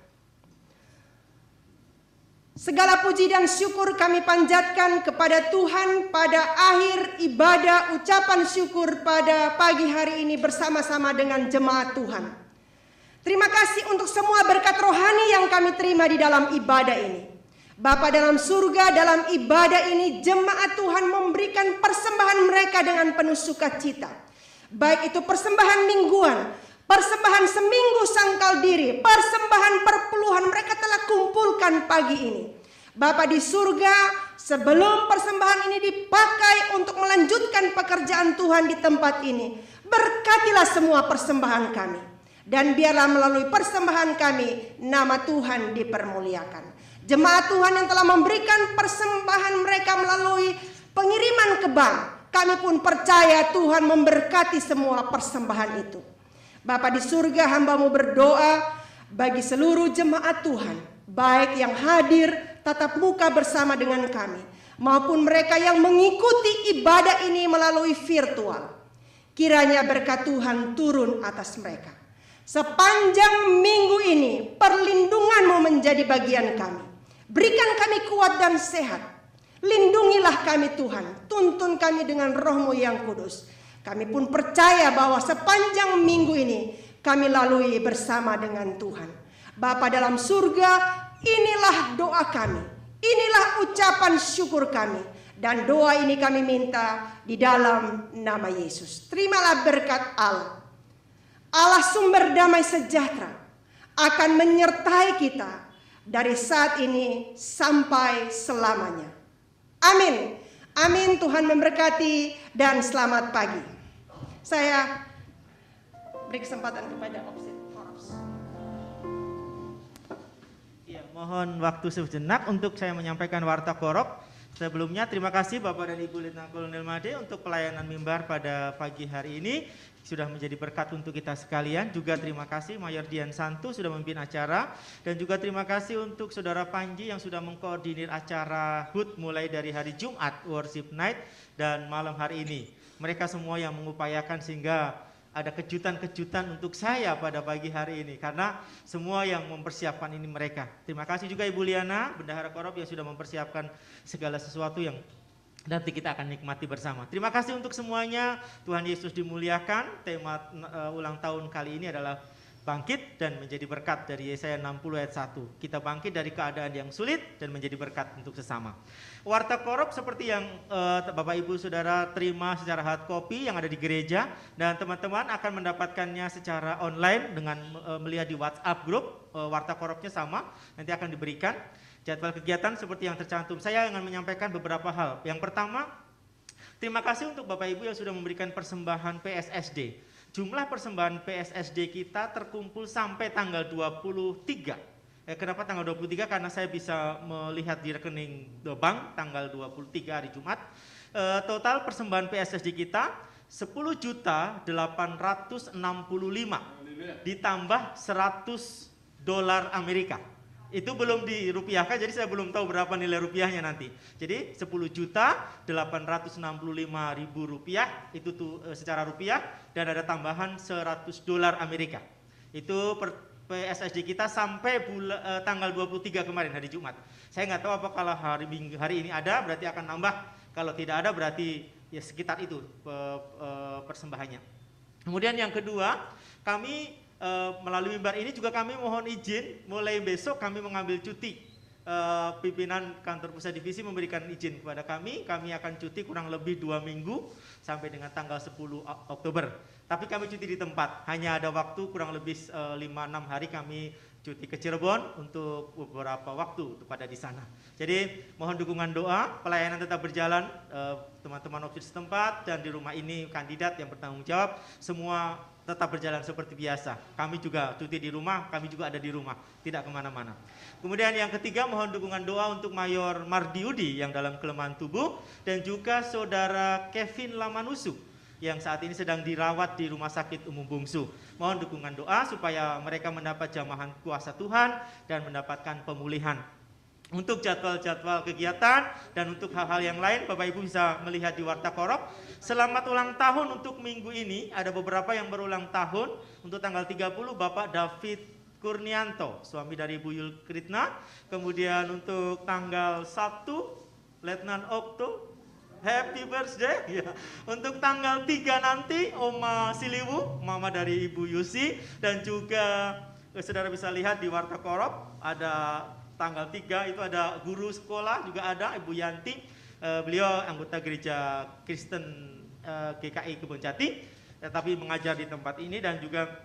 Segala puji dan syukur kami panjatkan kepada Tuhan pada akhir ibadah ucapan syukur pada pagi hari ini bersama-sama dengan jemaat Tuhan. Terima kasih untuk semua berkat rohani yang kami terima di dalam ibadah ini. Bapa dalam surga, dalam ibadah ini jemaat Tuhan memberikan persembahan mereka dengan penuh sukacita. Baik itu persembahan mingguan, persembahan seminggu sangkal diri, persembahan perpuluhan mereka telah kumpulkan pagi ini. Bapa di surga, sebelum persembahan ini dipakai untuk melanjutkan pekerjaan Tuhan di tempat ini, berkatilah semua persembahan kami. Dan biarlah melalui persembahan kami, nama Tuhan dipermuliakan. Jemaat Tuhan yang telah memberikan persembahan mereka melalui pengiriman ke bank, kami pun percaya Tuhan memberkati semua persembahan itu. Bapa di surga, hamba-Mu berdoa bagi seluruh jemaat Tuhan, baik yang hadir tatap muka bersama dengan kami, maupun mereka yang mengikuti ibadah ini melalui virtual. Kiranya berkat Tuhan turun atas mereka. Sepanjang minggu ini, perlindungan-Mu menjadi bagian kami. Berikan kami kuat dan sehat. Lindungilah kami Tuhan, tuntun kami dengan Roh-Mu yang kudus. Kami pun percaya bahwa sepanjang minggu ini kami lalui bersama dengan Tuhan. Bapa dalam surga, inilah doa kami, inilah ucapan syukur kami. Dan doa ini kami minta di dalam nama Yesus. Terimalah berkat Allah. Allah sumber damai sejahtera akan menyertai kita dari saat ini sampai selamanya. Amin. Amin. Tuhan memberkati dan selamat pagi. Saya beri kesempatan kepada Korops. Ya, mohon waktu sejenak untuk saya menyampaikan warta Korop. Sebelumnya terima kasih Bapak dan Ibu Letnan Kolonel Made untuk pelayanan mimbar pada pagi hari ini. Sudah menjadi berkat untuk kita sekalian. Juga terima kasih Mayor Dian Santu sudah memimpin acara. Dan juga terima kasih untuk Saudara Panji yang sudah mengkoordinir acara HUT mulai dari hari Jumat, Worship Night, dan malam hari ini. Mereka semua yang mengupayakan sehingga ada kejutan-kejutan untuk saya pada pagi hari ini. Karena semua yang mempersiapkan ini mereka. Terima kasih juga Ibu Liana, Bendahara Korop yang sudah mempersiapkan segala sesuatu yang nanti kita akan nikmati bersama. Terima kasih untuk semuanya. Tuhan Yesus dimuliakan. Tema ulang tahun kali ini adalah bangkit dan menjadi berkat dari Yesaya 60 ayat 1. Kita bangkit dari keadaan yang sulit dan menjadi berkat untuk sesama. Warta Korop seperti yang Bapak Ibu Saudara terima secara hard copy yang ada di gereja, dan teman-teman akan mendapatkannya secara online dengan melihat di WhatsApp grup. Warta Koropnya sama, nanti akan diberikan. Jadwal kegiatan seperti yang tercantum. Saya akan menyampaikan beberapa hal. Yang pertama, terima kasih untuk Bapak Ibu yang sudah memberikan persembahan PSSD. Jumlah persembahan PSSD kita terkumpul sampai tanggal 23. Kenapa tanggal 23? Karena saya bisa melihat di rekening bank tanggal 23 hari Jumat. Total persembahan PSSD kita 10.865 ditambah $100 Amerika. Itu belum dirupiahkan, jadi saya belum tahu berapa nilai rupiahnya nanti. Jadi 10.865.000 rupiah itu tuh secara rupiah, dan ada tambahan $100 Amerika. Itu PSSD kita sampai tanggal 23 kemarin hari Jumat. Saya nggak tahu apa kalau hari ini ada, berarti akan nambah. Kalau tidak ada berarti ya sekitar itu persembahannya. Kemudian yang kedua, kami melalui mimbar ini juga kami mohon izin, mulai besok kami mengambil cuti. Pimpinan kantor pusat divisi memberikan izin kepada kami akan cuti kurang lebih 2 minggu sampai dengan tanggal 10 Oktober. Tapi kami cuti di tempat, hanya ada waktu kurang lebih 5-6 hari kami cuti ke Cirebon untuk beberapa waktu pada di sana. Jadi mohon dukungan doa, pelayanan tetap berjalan, teman-teman opsi setempat dan di rumah ini kandidat yang bertanggung jawab semua tetap berjalan seperti biasa. Kami juga cuti di rumah, kami juga ada di rumah, tidak kemana-mana. Kemudian yang ketiga, mohon dukungan doa untuk Mayor Mardiudi yang dalam kelemahan tubuh dan juga Saudara Kevin Lamanusu yang saat ini sedang dirawat di Rumah Sakit Umum Bungsu. Mohon dukungan doa supaya mereka mendapat jamahan kuasa Tuhan dan mendapatkan pemulihan. Untuk jadwal-jadwal kegiatan dan untuk hal-hal yang lain, Bapak Ibu bisa melihat di Warta Korop. Selamat ulang tahun untuk minggu ini, ada beberapa yang berulang tahun. Untuk tanggal 30, Bapak David Kurnianto, suami dari Ibu Yul Kritna. Kemudian untuk tanggal 1, Letnan Okto, happy birthday. Ya. Untuk tanggal 3 nanti, Oma Siliwu, mama dari Ibu Yusi. Dan juga, saudara bisa lihat di Warta Korop, ada tanggal 3 itu ada guru sekolah juga ada Ibu Yanti, beliau anggota gereja Kristen GKI Kebonjati, tetapi mengajar di tempat ini dan juga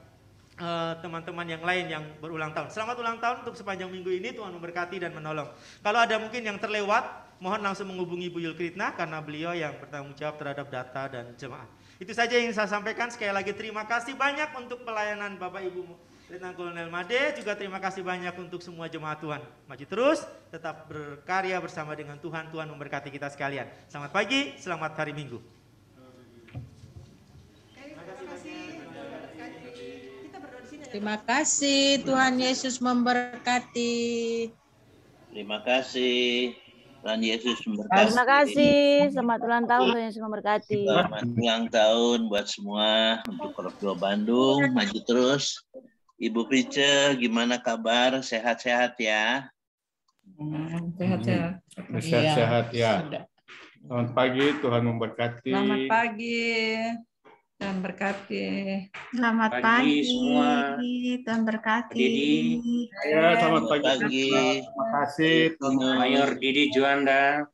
teman-teman yang lain yang berulang tahun. Selamat ulang tahun untuk sepanjang minggu ini, Tuhan memberkati dan menolong. Kalau ada mungkin yang terlewat, mohon langsung menghubungi Ibu Yul Kritna karena beliau yang bertanggung jawab terhadap data dan jemaat. Itu saja yang saya sampaikan. Sekali lagi terima kasih banyak untuk pelayanan Bapak Ibu Letnan Kolonel Made, juga terima kasih banyak untuk semua jemaat Tuhan. Maju terus, tetap berkarya bersama dengan Tuhan. Tuhan memberkati kita sekalian. Selamat pagi, selamat hari Minggu. Terima kasih, Tuhan Yesus memberkati. Terima kasih, Tuhan Yesus memberkati. Terima kasih, selamat ulang tahun, Tuhan Yesus memberkati. Selamat ulang tahun buat semua untuk Korop 2 Bandung. Maju terus. Ibu Price, gimana kabar? Sehat-sehat ya? Sehat-sehat. Sehat-sehat ya. Selamat pagi, Tuhan memberkati. Selamat pagi, Tuhan berkati. Selamat pagi semua. Tuhan berkati. Didi. Ya, selamat pagi. Terima kasih, Mayor Didi Juanda.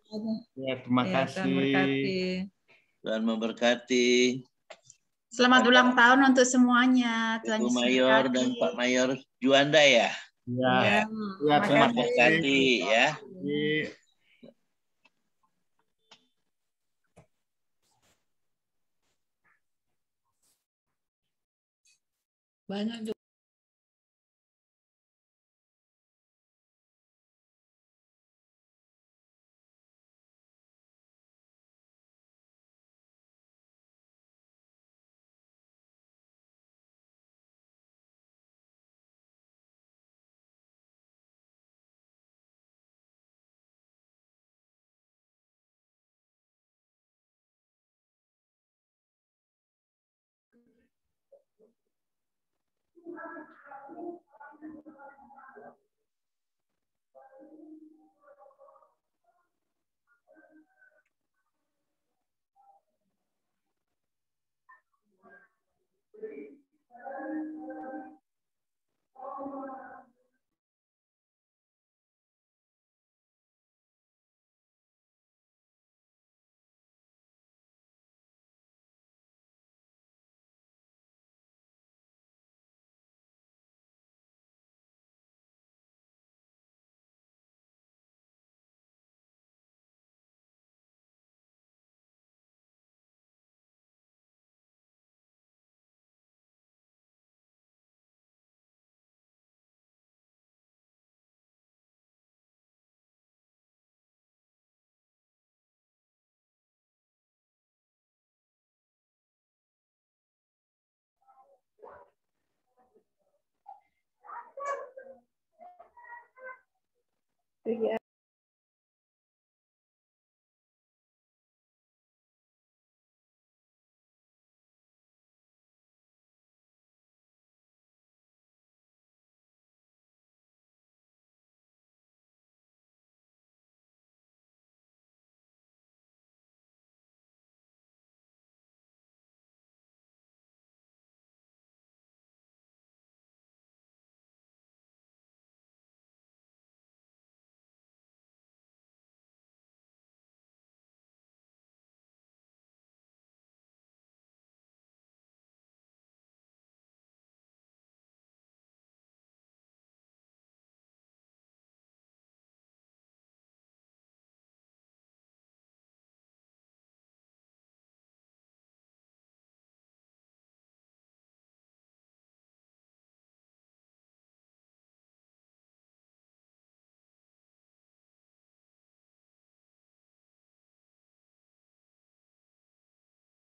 Ya, terima kasih. Tuhan memberkati. Selamat ulang tahun untuk semuanya. Tuhan Ibu Yesus Mayor memberkati. dan Pak Mayor Juanda ya. Ya, terima kasih ya. Banyak juga. Iya.